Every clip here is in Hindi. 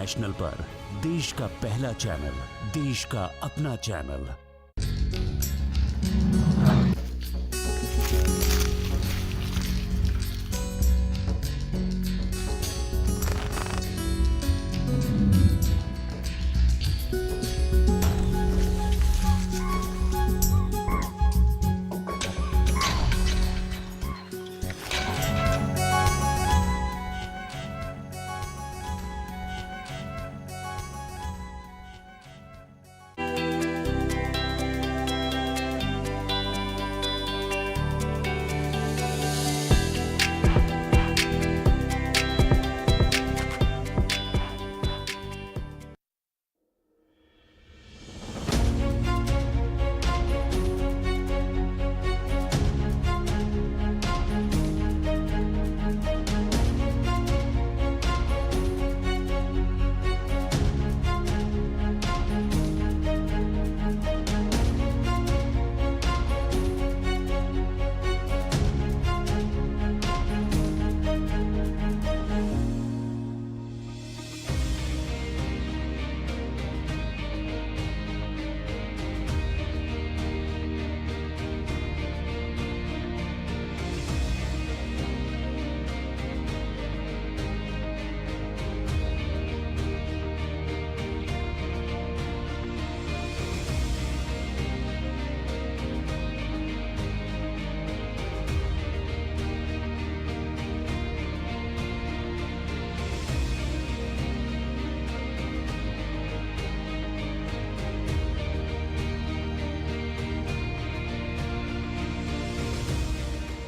इंटरनेशनल पर देश का पहला चैनल, देश का अपना चैनल।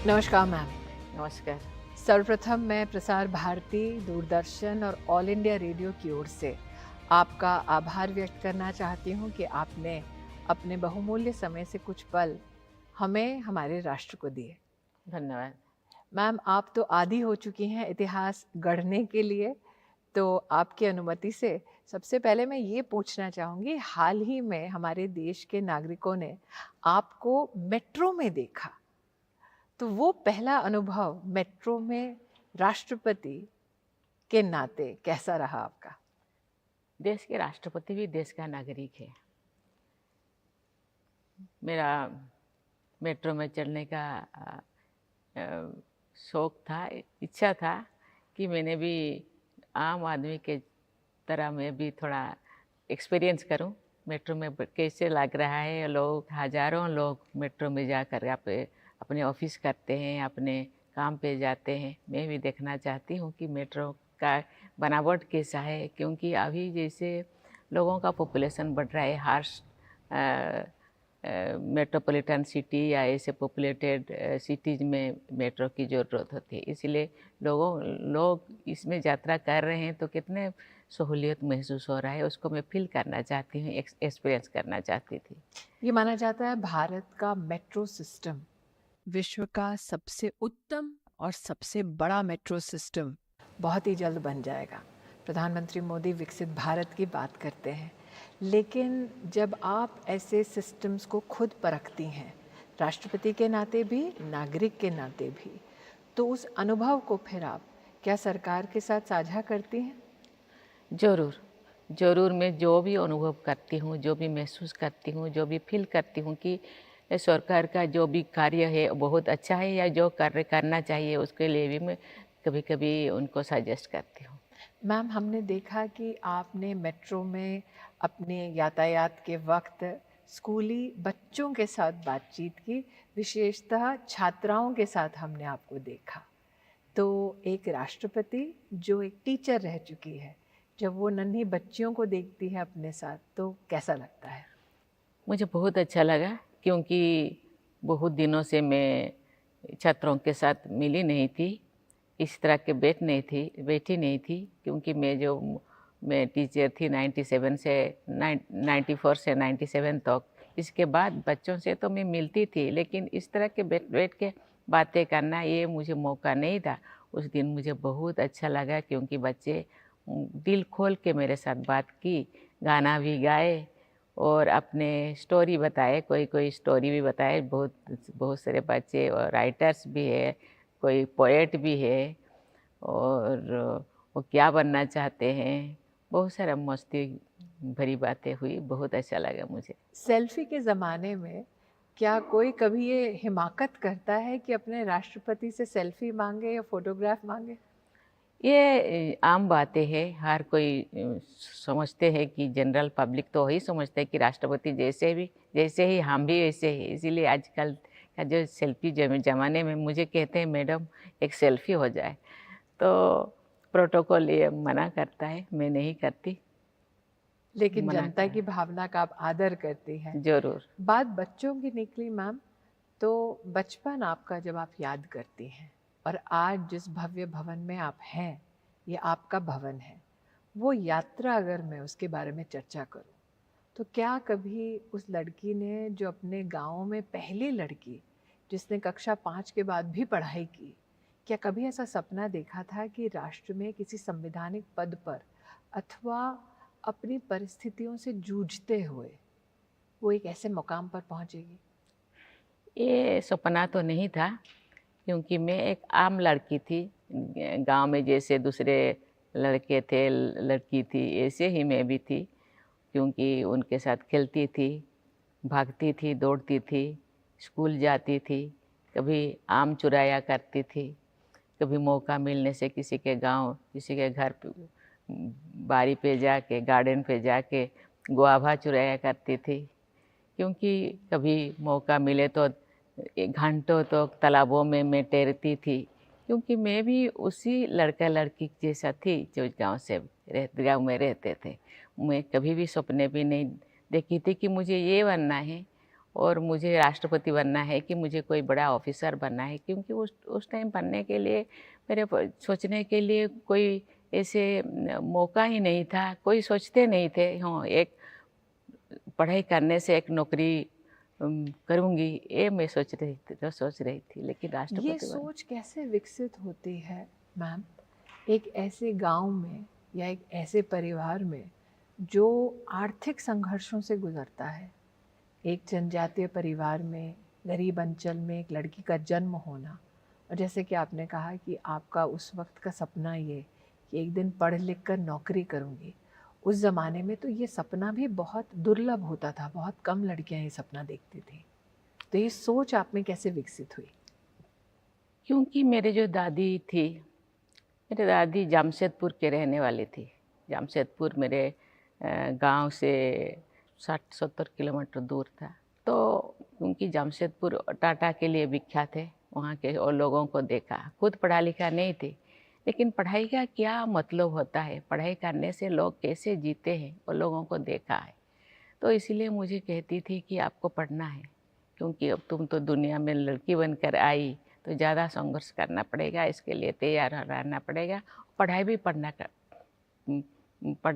नमस्कार मैम। नमस्कार। सर्वप्रथम मैं प्रसार भारती, दूरदर्शन और ऑल इंडिया रेडियो की ओर से आपका आभार व्यक्त करना चाहती हूँ कि आपने अपने बहुमूल्य समय से कुछ पल हमें हमारे राष्ट्र को दिए। धन्यवाद। मैम, आप तो आदी हो चुकी हैं इतिहास गढ़ने के लिए, तो आपकी अनुमति से सबसे पहले मैं ये पूछना चाहूँगी, हाल ही में हमारे देश के नागरिकों ने आपको मेट्रो में देखा, तो वो पहला अनुभव मेट्रो में राष्ट्रपति के नाते कैसा रहा आपका? देश के राष्ट्रपति भी देश का नागरिक है। मेरा मेट्रो में चलने का शौक था, इच्छा था कि मैंने भी आम आदमी के तरह मैं भी थोड़ा एक्सपीरियंस करूं, मेट्रो में कैसे लग रहा है। लोग, हजारों लोग मेट्रो में जाकर अपने ऑफिस करते हैं, अपने काम पे जाते हैं। मैं भी देखना चाहती हूँ कि मेट्रो का बनावट कैसा है, क्योंकि अभी जैसे लोगों का पॉपुलेशन बढ़ रहा है, हार्श मेट्रोपॉलिटन सिटी या ऐसे पॉपुलेटेड सिटीज़ में मेट्रो की ज़रूरत होती है। इसलिए लोग इसमें यात्रा कर रहे हैं तो कितने सहूलियत महसूस हो रहा है, उसको मैं फील करना चाहती हूँ, एक्सपीरियंस करना चाहती थी। ये माना जाता है भारत का मेट्रो सिस्टम विश्व का सबसे उत्तम और सबसे बड़ा मेट्रो सिस्टम बहुत ही जल्द बन जाएगा। प्रधानमंत्री मोदी विकसित भारत की बात करते हैं, लेकिन जब आप ऐसे सिस्टम्स को खुद परखती हैं, राष्ट्रपति के नाते भी, नागरिक के नाते भी, तो उस अनुभव को फिर आप क्या सरकार के साथ साझा करती हैं? ज़रूर। मैं जो भी अनुभव करती हूँ, जो भी महसूस करती हूँ, जो भी फील करती हूँ कि सरकार का जो भी कार्य है बहुत अच्छा है या जो कार्य करना चाहिए, उसके लिए भी मैं कभी कभी उनको सजेस्ट करती हूँ। मैम, हमने देखा कि आपने मेट्रो में अपने यातायात के वक्त स्कूली बच्चों के साथ बातचीत की, विशेषतः छात्राओं के साथ हमने आपको देखा। तो एक राष्ट्रपति जो एक टीचर रह चुकी है, जब वो नन्ही बच्चियों को देखती है अपने साथ, तो कैसा लगता है? मुझे बहुत अच्छा लगा, क्योंकि बहुत दिनों से मैं छात्रों के साथ मिली नहीं थी, इस तरह के बैठी नहीं थी, क्योंकि मैं टीचर थी 94 से 97 तक। इसके बाद बच्चों से तो मैं मिलती थी, लेकिन इस तरह के बैठ के बातें करना ये मुझे मौका नहीं था। उस दिन मुझे बहुत अच्छा लगा, क्योंकि बच्चे दिल खोल के मेरे साथ बात की, गाना भी गाए और अपने स्टोरी बताए, कोई स्टोरी भी बताए। बहुत सारे बच्चे और राइटर्स भी है, कोई पोएट भी है, और वो क्या बनना चाहते हैं, बहुत सारा मस्ती भरी बातें हुई, बहुत अच्छा लगा मुझे। सेल्फी के ज़माने में क्या कोई कभी ये हिमाकत करता है कि अपने राष्ट्रपति से सेल्फी मांगे या फोटोग्राफ मांगे? ये आम बातें हैं, हर कोई समझते हैं कि जनरल पब्लिक तो वही समझते हैं कि राष्ट्रपति जैसे ही हम भी वैसे ही, इसीलिए आजकल का जो सेल्फी ज़माने में मुझे कहते हैं मैडम एक सेल्फी हो जाए, तो प्रोटोकॉल ये मना करता है, मैं नहीं करती। लेकिन मना जनता कर की भावना का आप आदर करती हैं। जरूर। बात बच्चों की निकली मैम, तो बचपन आपका जब आप याद करती हैं और आज जिस भव्य भवन में आप हैं, ये आपका भवन है, वो यात्रा अगर मैं उसके बारे में चर्चा करूं, तो क्या कभी उस लड़की ने जो अपने गांव में पहली लड़की जिसने कक्षा 5 के बाद भी पढ़ाई की, क्या कभी ऐसा सपना देखा था कि राष्ट्र में किसी संवैधानिक पद पर अथवा अपनी परिस्थितियों से जूझते हुए वो एक ऐसे मुकाम पर पहुंचेगी? ये सपना तो नहीं था, क्योंकि मैं एक आम लड़की थी, गांव में जैसे दूसरे लड़के थे लड़की थी ऐसे ही मैं भी थी, क्योंकि उनके साथ खेलती थी, भागती थी, दौड़ती थी, स्कूल जाती थी, कभी आम चुराया करती थी, कभी मौका मिलने से किसी के गांव किसी के घर पे बारी पे जाके गार्डन पे जाके गुआभा चुराया करती थी, क्योंकि कभी मौका मिले तो घंटों तो तालाबों में मैं तैरती थी, क्योंकि मैं भी उसी लड़का लड़की जैसा थी जो गाँव में रहते थे। मैं कभी भी सपने भी नहीं देखी थी कि मुझे ये बनना है और मुझे राष्ट्रपति बनना है कि मुझे कोई बड़ा ऑफिसर बनना है, क्योंकि उस टाइम बनने के लिए सोचने के लिए कोई ऐसे मौका ही नहीं था, कोई सोचते नहीं थे। हाँ, एक पढ़ाई करने से एक नौकरी करूँगी, ये मैं सोच रही थी, लेकिन राष्ट्रपति ये सोच कैसे विकसित होती है मैम, एक ऐसे गांव में या एक ऐसे परिवार में जो आर्थिक संघर्षों से गुजरता है? एक जनजातीय परिवार में, गरीब अंचल में एक लड़की का जन्म होना, और जैसे कि आपने कहा कि आपका उस वक्त का सपना ये कि एक दिन पढ़ लिख कर नौकरी करूँगी, उस ज़माने में तो ये सपना भी बहुत दुर्लभ होता था, बहुत कम लड़कियां ये सपना देखती थी। तो ये सोच आप में कैसे विकसित हुई? क्योंकि मेरे जो दादी थी, मेरे दादी जमशेदपुर के रहने वाली थी। जमशेदपुर मेरे गांव से 60-70 किलोमीटर दूर था। तो क्योंकि जमशेदपुर टाटा के लिए विख्यात है, वहाँ के और लोगों को देखा। खुद पढ़ा लिखा नहीं थी, लेकिन पढ़ाई का क्या मतलब होता है, पढ़ाई करने से लोग कैसे जीते हैं, वो लोगों को देखा है। तो इसीलिए मुझे कहती थी कि आपको पढ़ना है, क्योंकि अब तुम तो दुनिया में लड़की बनकर आई, तो ज़्यादा संघर्ष करना पड़ेगा, इसके लिए तैयार रहना पड़ेगा, पढ़ाई भी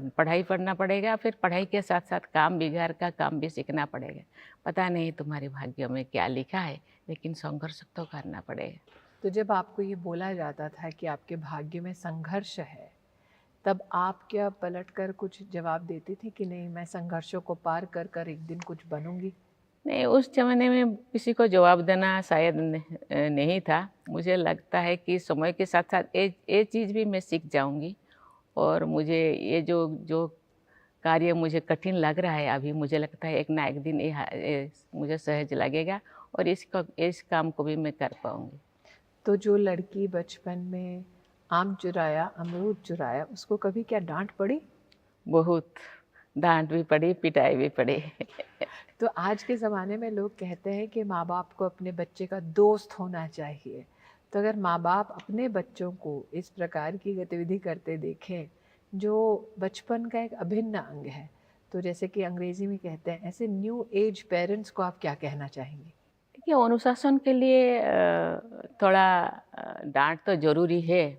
पढ़ाई पढ़ना पड़ेगा, फिर पढ़ाई के साथ साथ काम भी, घर का काम भी सीखना पड़ेगा। पता नहीं तुम्हारे भाग्य में क्या लिखा है, लेकिन संघर्ष तो करना पड़ेगा। तो जब आपको ये बोला जाता था कि आपके भाग्य में संघर्ष है, तब आप क्या पलट कर कुछ जवाब देती थी कि नहीं, मैं संघर्षों को पार कर कर एक दिन कुछ बनूंगी? नहीं, उस ज़माने में किसी को जवाब देना शायद नहीं था। मुझे लगता है कि समय के साथ साथ ये चीज़ भी मैं सीख जाऊंगी, और मुझे ये जो जो कार्य मुझे कठिन लग रहा है अभी, मुझे लगता है एक ना एक दिन ये मुझे सहज लगेगा, और इस काम को भी मैं कर पाऊंगी। तो जो लड़की बचपन में आम चुराया, अमरूद चुराया, उसको कभी क्या डांट पड़ी? बहुत डांट भी पड़ी, पिटाई भी पड़ी। तो आज के ज़माने में लोग कहते हैं कि माँ बाप को अपने बच्चे का दोस्त होना चाहिए। तो अगर माँ बाप अपने बच्चों को इस प्रकार की गतिविधि करते देखें जो बचपन का एक अभिन्न अंग है, तो जैसे कि अंग्रेजी में कहते हैं, ऐसे न्यू एज पेरेंट्स को आप क्या कहना चाहेंगे? देखिए, अनुशासन के लिए थोड़ा डांट तो ज़रूरी है,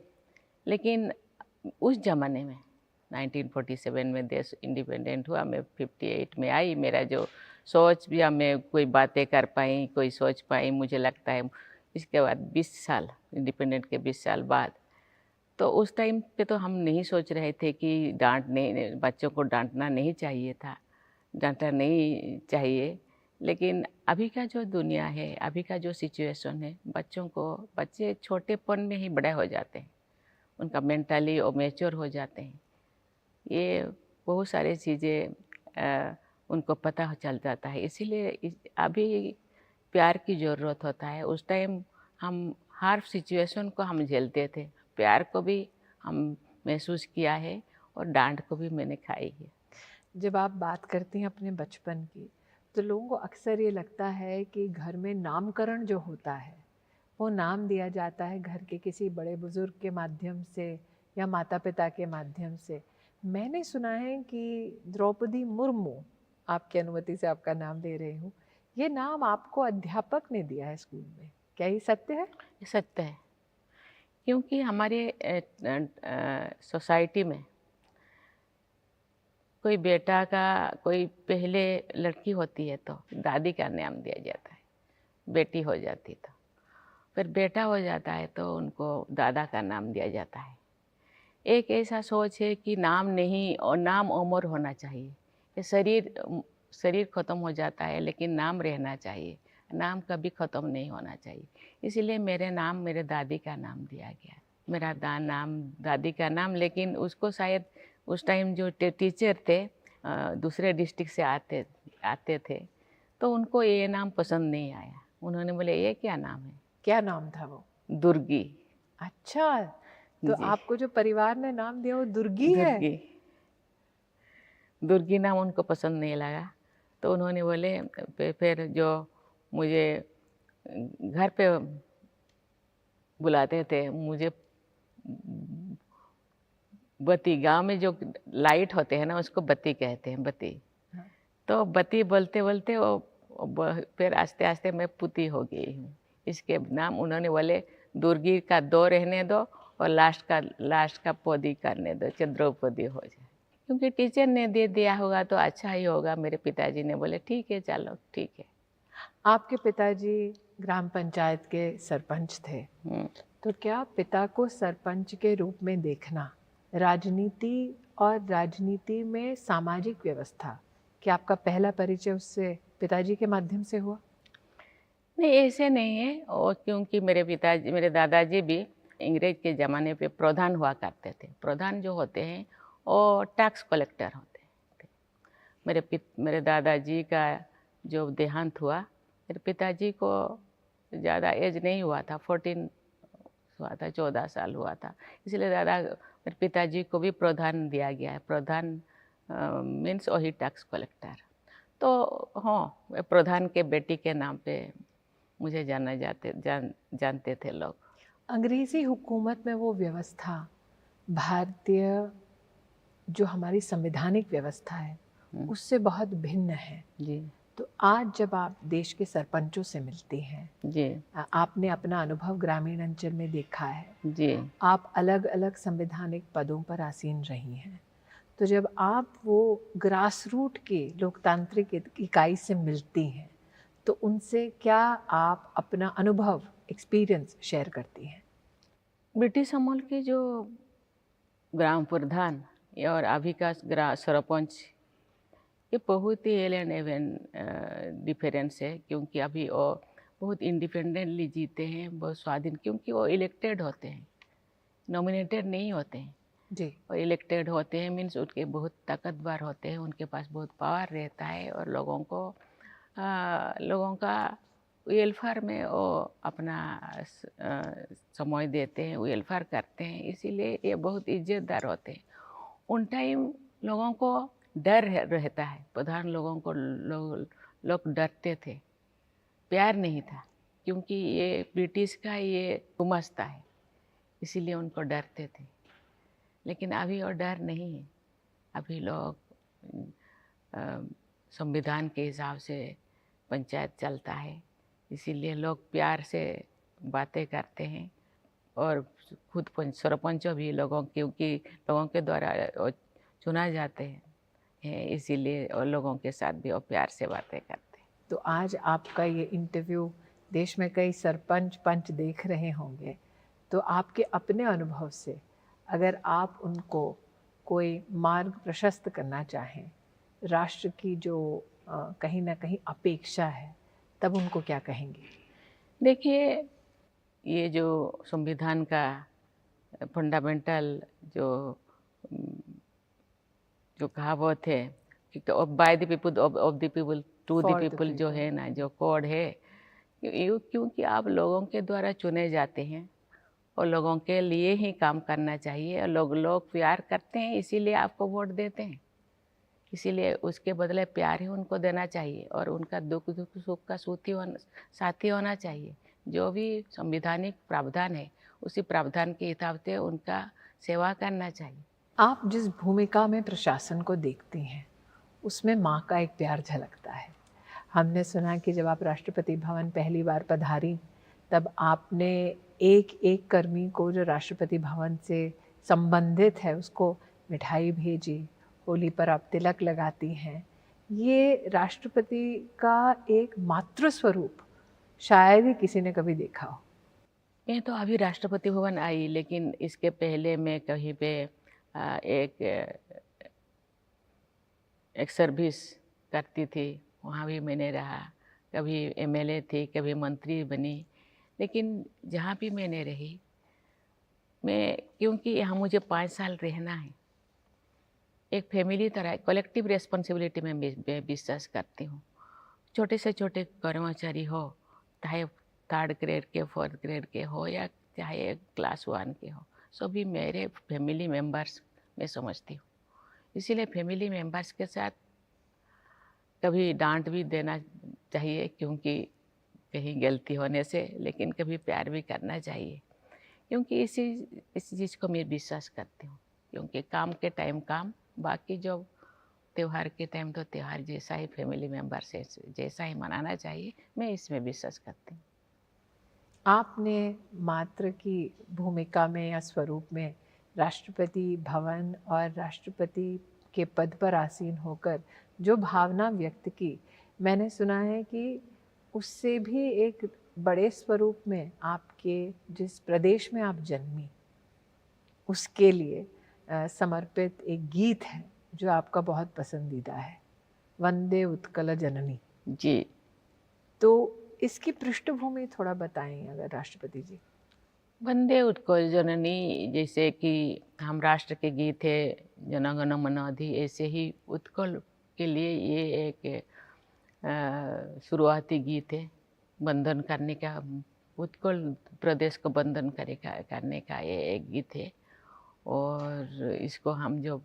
लेकिन उस ज़माने में 1947 में देश इंडिपेंडेंट हुआ, मैं 58 में आई, मेरा जो सोच भी, मैं कोई बातें कर पाई, कोई सोच पाई, मुझे लगता है इसके बाद 20 साल, इंडिपेंडेंट के 20 साल बाद। तो उस टाइम पे तो हम नहीं सोच रहे थे कि बच्चों को डांटना नहीं चाहिए था, डांटना नहीं चाहिए। लेकिन अभी का जो दुनिया है, अभी का जो सिचुएशन है, बच्चे छोटेपन में ही बड़े हो जाते हैं, उनका मेंटली और मैच्योर हो जाते हैं। ये बहुत सारी चीज़ें उनको पता चल जाता है। इसीलिए अभी प्यार की ज़रूरत होता है। उस टाइम हम हर सिचुएशन को हम झेलते थे, प्यार को भी हम महसूस किया है और डांट को भी मैंने खाई है। जब आप बात करती हैं अपने बचपन की, तो लोगों को अक्सर ये लगता है कि घर में नामकरण जो होता है, वो नाम दिया जाता है घर के किसी बड़े बुजुर्ग के माध्यम से या माता पिता के माध्यम से। मैंने सुना है कि द्रौपदी मुर्मू, आपकी अनुमति से आपका नाम ले रही हूँ, ये नाम आपको अध्यापक ने दिया है स्कूल में, क्या ये सत्य है? ये सत्य है, क्योंकि हमारे सोसाइटी में कोई बेटा का कोई पहले लड़की होती है तो दादी का नाम दिया जाता है, बेटी हो जाती तो फिर बेटा हो जाता है तो उनको दादा का नाम दिया जाता है। एक ऐसा सोच है कि नाम नहीं और नाम अमर होना चाहिए। ये शरीर ख़त्म हो जाता है लेकिन नाम रहना चाहिए, नाम कभी ख़त्म नहीं होना चाहिए। इसलिए मेरे नाम मेरे दादी का नाम दिया गया। मेरा नाम दादी का नाम, लेकिन उसको शायद उस टाइम जो टीचर थे दूसरे डिस्ट्रिक्ट से आते थे तो उनको ये नाम पसंद नहीं आया। उन्होंने बोले ये क्या नाम है? क्या नाम था वो? दुर्गी। अच्छा, तो जी। आपको जो परिवार ने नाम दिया वो दुर्गी है? दुर्गी। दुर्गी नाम उनको पसंद नहीं लगा तो उन्होंने बोले फिर जो मुझे घर पे बुलाते थे, मुझे बत्ती, गांव में जो लाइट होते हैं ना उसको बत्ती कहते हैं, बत्ती। हाँ। तो बत्ती बोलते बोलते फिर आस्ते आस्ते मैं पुती हो गई हूँ। इसके नाम उन्होंने बोले दुर्गी का दो रहने दो और लास्ट का पोदी करने दो, चंद्रोपदी हो जाए। क्योंकि टीचर ने दे दिया होगा तो अच्छा ही होगा। मेरे पिताजी ने बोले ठीक है, चलो ठीक है। आपके पिताजी ग्राम पंचायत के सरपंच थे, तो क्या पिता को सरपंच के रूप में देखना, राजनीति और राजनीति में सामाजिक व्यवस्था, क्या आपका पहला परिचय उससे पिताजी के माध्यम से हुआ? नहीं, ऐसे नहीं है। और क्योंकि मेरे दादाजी भी अंग्रेज के ज़माने पे प्रधान हुआ करते थे। प्रधान जो होते हैं वो टैक्स कलेक्टर होते थे। मेरे दादाजी का जो देहांत हुआ, मेरे पिताजी को ज़्यादा एज नहीं हुआ था, 14 हुआ था, 14 साल हुआ था। इसलिए मेरे पिताजी को भी प्रधान दिया गया है। प्रधान मीन्स वही टैक्स कलेक्टर। तो हाँ, प्रधान के बेटी के नाम पे मुझे जानते थे लोग। अंग्रेज़ी हुकूमत में वो व्यवस्था भारतीय जो हमारी संवैधानिक व्यवस्था है उससे बहुत भिन्न है। जी तो आज जब आप देश के सरपंचों से मिलती हैं, जी आपने अपना अनुभव ग्रामीण अंचल में देखा है, जी आप अलग अलग संवैधानिक पदों पर आसीन रही हैं, तो जब आप वो ग्रास रूट के लोकतांत्रिक इकाई से मिलती हैं तो उनसे क्या आप अपना अनुभव, एक्सपीरियंस शेयर करती हैं? ब्रिटिश अमल के जो ग्राम प्रधान और अभी का सरपंच, ये बहुत ही एल एंड एवन डिफरेंस है। क्योंकि अभी वो बहुत इंडिपेंडेंटली जीते हैं, बहुत स्वाधीन, क्योंकि वो इलेक्टेड होते हैं, नॉमिनेटेड नहीं होते हैं जी। और इलेक्टेड होते हैं। मीन्स उनके बहुत ताकतवर होते हैं, उनके पास बहुत पावर रहता है और लोगों का वेलफेयर में वो अपना समय देते हैं, वेलफेयर करते हैं। इसीलिए ये बहुत इज्जतदार होते हैं। उन टाइम लोगों को डर रहता है, प्रधान लोगों को लोग डरते थे, प्यार नहीं था, क्योंकि ये ब्रिटिश का ये गुमास्ता है, इसीलिए उनको डरते थे। लेकिन अभी और डर नहीं है। अभी लोग संविधान के हिसाब से पंचायत चलता है, इसीलिए लोग प्यार से बातें करते हैं। और खुद सरपंच भी क्योंकि लोगों के द्वारा चुना जाते हैं, इसीलिए और लोगों के साथ भी वो प्यार से बातें करते हैं। तो आज आपका ये इंटरव्यू देश में कई सरपंच पंच देख रहे होंगे, तो आपके अपने अनुभव से अगर आप उनको कोई मार्ग प्रशस्त करना चाहें, राष्ट्र की जो कहीं ना कहीं अपेक्षा है, तब उनको क्या कहेंगे? देखिए, ये जो संविधान का फंडामेंटल जो जो कहावत है कि by the people of the people to the For the people, जो people. है ना, जो कोड है, क्योंकि आप लोगों के द्वारा चुने जाते हैं और लोगों के लिए ही काम करना चाहिए, और लोग प्यार करते हैं इसीलिए आपको वोट देते हैं, इसीलिए उसके बदले प्यार ही उनको देना चाहिए और उनका दुख सुख का साथी होना चाहिए। जो भी संवैधानिक प्रावधान है उसी प्रावधान के हिसाब से उनका सेवा करना चाहिए। आप जिस भूमिका में प्रशासन को देखती हैं उसमें माँ का एक प्यार झलकता है। हमने सुना कि जब आप राष्ट्रपति भवन पहली बार पधारी तब आपने एक एक कर्मी को जो राष्ट्रपति भवन से संबंधित है उसको मिठाई भेजी, होली पर आप तिलक लगाती हैं। ये राष्ट्रपति का एक मातृ स्वरूप शायद ही किसी ने कभी देखा हो। मैं तो अभी राष्ट्रपति भवन आई, लेकिन इसके पहले मैं कहीं पे एक सर्विस करती थी, वहाँ भी मैंने रहा। कभी एमएलए थी, कभी मंत्री बनी, लेकिन जहाँ भी मैंने रही, मैं क्योंकि यहाँ मुझे 5 साल रहना है, एक फैमिली तरह कलेक्टिव रिस्पॉन्सिबिलिटी में मैं विश्वास करती हूँ। छोटे से छोटे कर्मचारी हो, चाहे 3rd ग्रेड के 4th ग्रेड के हो या चाहे क्लास 1 के हो, सभी मेरे फैमिली मेम्बर्स मैं समझती हूँ। इसीलिए फैमिली मेम्बर्स के साथ कभी डांट भी देना चाहिए, क्योंकि कहीं गलती होने से, लेकिन कभी प्यार भी करना चाहिए, क्योंकि इस चीज़ को मैं विश्वास करती हूँ। क्योंकि काम के टाइम काम, बाकी जो त्यौहार के टाइम तो त्यौहार जैसा ही फैमिली मेम्बर से जैसा ही मनाना चाहिए, मैं इसमें विश्वास करती हूँ। आपने मातृ की भूमिका में या स्वरूप में राष्ट्रपति भवन और राष्ट्रपति के पद पर आसीन होकर जो भावना व्यक्त की, मैंने सुना है कि उससे भी एक बड़े स्वरूप में आपके जिस प्रदेश में आप जन्मी उसके लिए समर्पित एक गीत है जो आपका बहुत पसंदीदा है, वंदे उत्कल जननी। जी, तो इसकी पृष्ठभूमि थोड़ा बताएं अगर राष्ट्रपति जी। वंदे उत्कल जननी, जैसे कि हम राष्ट्र के गीत है जन गण मन अधि, ऐसे ही उत्कल के लिए ये एक शुरुआती गीत है, बंधन करने का, उत्कल प्रदेश को बंधन करने का ये एक गीत है। और इसको हम जो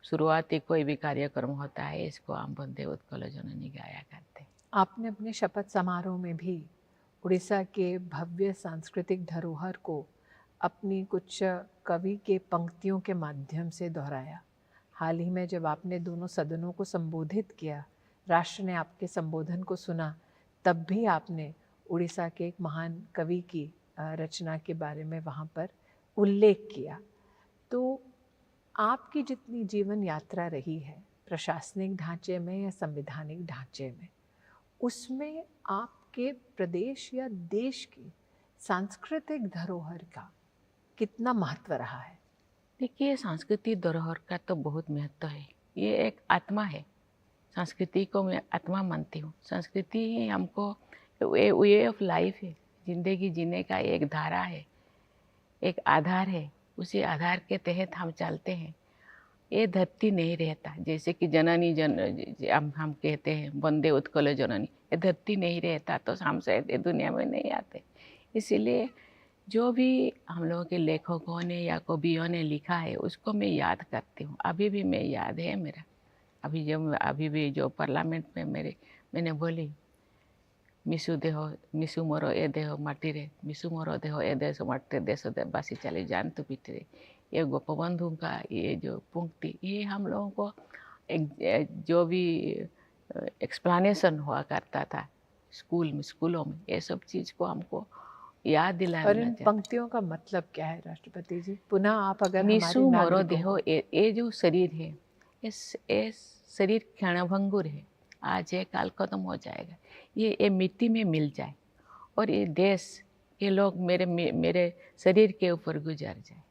शुरुआती कोई भी कार्यक्रम होता है, इसको हम वंदे उत्कल जननी गाया करते हैं। आपने अपने शपथ समारोह में भी उड़ीसा के भव्य सांस्कृतिक धरोहर को अपनी कुछ कवि के पंक्तियों के माध्यम से दोहराया। हाल ही में जब आपने दोनों सदनों को संबोधित किया, राष्ट्र ने आपके संबोधन को सुना, तब भी आपने उड़ीसा के एक महान कवि की रचना के बारे में वहाँ पर उल्लेख किया। तो आपकी जितनी जीवन यात्रा रही है प्रशासनिक ढांचे में या संवैधानिक ढांचे में, उसमें आपके प्रदेश या देश की सांस्कृतिक धरोहर का कितना महत्व रहा है? देखिए, सांस्कृतिक धरोहर का तो बहुत महत्व है। ये एक आत्मा है, संस्कृति को मैं आत्मा मानती हूँ। संस्कृति ही हमको वे ऑफ लाइफ है, जिंदगी जीने का एक धारा है, एक आधार है। उसी आधार के तहत हम चलते हैं। ये धरती नहीं रहता, जैसे कि जननी हम कहते हैं वंदे उत्कल जननी, ये धरती नहीं रहता तो हम शायद ये दुनिया में नहीं आते। इसीलिए जो भी हम लोगों के लेखकों ने या कवियों ने लिखा है उसको मैं याद करती हूँ। अभी भी मैं याद है मेरा, अभी भी जो पार्लियामेंट में मैंने बोली, मिसु मोरो ए देह माटी रे, मिसु मोरो देह ए देश माटी देश बासी चले जान तो पीटे रे। ये गोपबंधु का ये जो पंक्ति, ये हम लोगों को जो भी एक्सप्लेनेशन हुआ करता था स्कूलों में, ये सब चीज़ को हमको याद दिलाना और इन चाहिए। पंक्तियों का मतलब क्या है राष्ट्रपति जी? पुनः आप अगर मिसु मोरो देहो, ये जो शरीर है, ये शरीर क्षणभंगुर है, आज है काल खत्म हो जाएगा। ये मिट्टी में मिल जाए और ये देश के लोग मेरे शरीर के ऊपर गुजर जाए,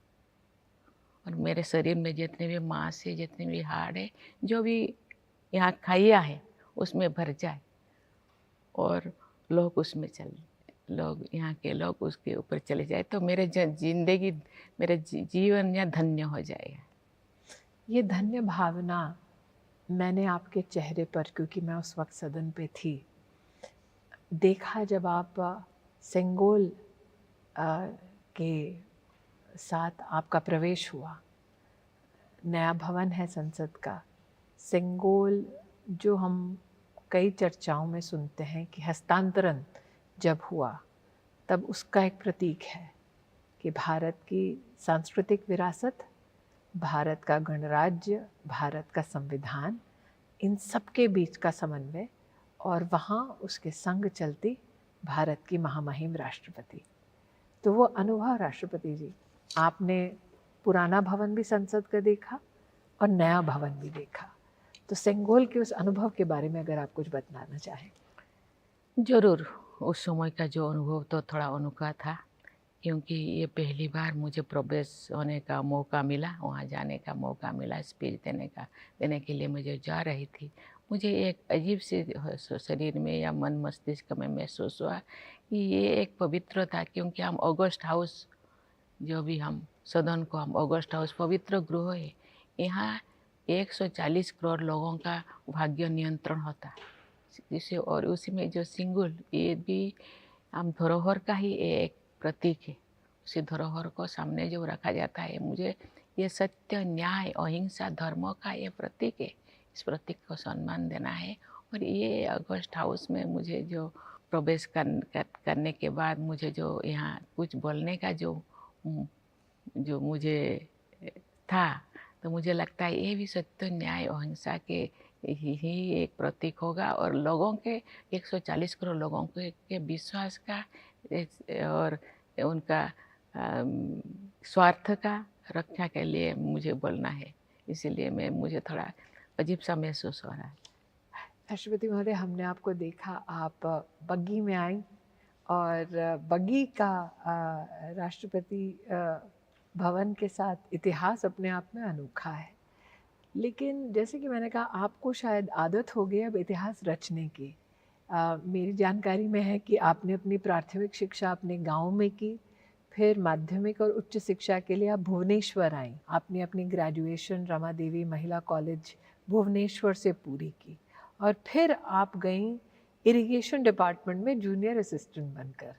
और मेरे शरीर में जितने भी मांस है, जितने भी हाड़ है, जो भी यहाँ खाइया है उसमें भर जाए और लोग उसमें यहाँ के लोग उसके ऊपर चले जाए, तो मेरे जिंदगी, मेरा जीवन यहाँ धन्य हो जाएगा। ये धन्य भावना मैंने आपके चेहरे पर, क्योंकि मैं उस वक्त सदन पे थी, देखा जब आप सेंगोल के साथ आपका प्रवेश हुआ। नया भवन है संसद का। सेंगोल जो हम कई चर्चाओं में सुनते हैं कि हस्तांतरण जब हुआ तब उसका एक प्रतीक है कि भारत की सांस्कृतिक विरासत, भारत का गणराज्य, भारत का संविधान, इन सब के बीच का समन्वय, और वहाँ उसके संग चलती भारत की महामहिम राष्ट्रपति। तो वो अनुभव राष्ट्रपति जी, आपने पुराना भवन भी संसद का देखा और नया भवन भी देखा, तो सेंगोल के उस अनुभव के बारे में अगर आप कुछ बताना चाहें। ज़रूर, उस समय का जो अनुभव तो थोड़ा अनोखा था, क्योंकि ये पहली बार मुझे प्रवेश होने का मौका मिला, वहाँ जाने का मौका मिला, स्पीच देने के लिए मुझे जा रही थी। मुझे एक अजीब सी शरीर में या मन मस्तिष्क में महसूस हुआ कि ये एक पवित्र था, क्योंकि हम ऑगस्ट हाउस, जो भी हम सदन को हम ऑगस्ट हाउस पवित्र गृह है, यहाँ 140 करोड़ लोगों का भाग्य नियंत्रण होता है जिसे, और उसी में जो सिंगुल, ये भी हम धरोहर का ही एक प्रतीक है। उसी धरोहर को सामने जो रखा जाता है, मुझे ये सत्य, न्याय, अहिंसा, धर्म का ये प्रतीक है। इस प्रतीक को सम्मान देना है। और ये अगस्त हाउस में मुझे जो प्रवेश करने के बाद मुझे जो यहाँ कुछ बोलने का जो मुझे था, तो मुझे लगता है ये भी सत्य, न्याय, अहिंसा के ही एक प्रतीक होगा, और लोगों के 140 करोड़ लोगों के विश्वास का और उनका स्वार्थ का रक्षा के लिए मुझे बोलना है। इसीलिए मुझे थोड़ा अजीब सा महसूस हो रहा है। राष्ट्रपति महोदय, हमने आपको देखा, आप बग्गी में आई, और बग्गी का राष्ट्रपति भवन के साथ इतिहास अपने आप में अनोखा है। लेकिन जैसे कि मैंने कहा, आपको शायद आदत हो गई अब इतिहास रचने की। मेरी जानकारी में है कि आपने अपनी प्राथमिक शिक्षा अपने गांव में की, फिर माध्यमिक और उच्च शिक्षा के लिए आप भुवनेश्वर आई। आपने अपनी ग्रेजुएशन रमा देवी महिला कॉलेज भुवनेश्वर से पूरी की, और फिर आप गई इरिगेशन डिपार्टमेंट में जूनियर असिस्टेंट बनकर।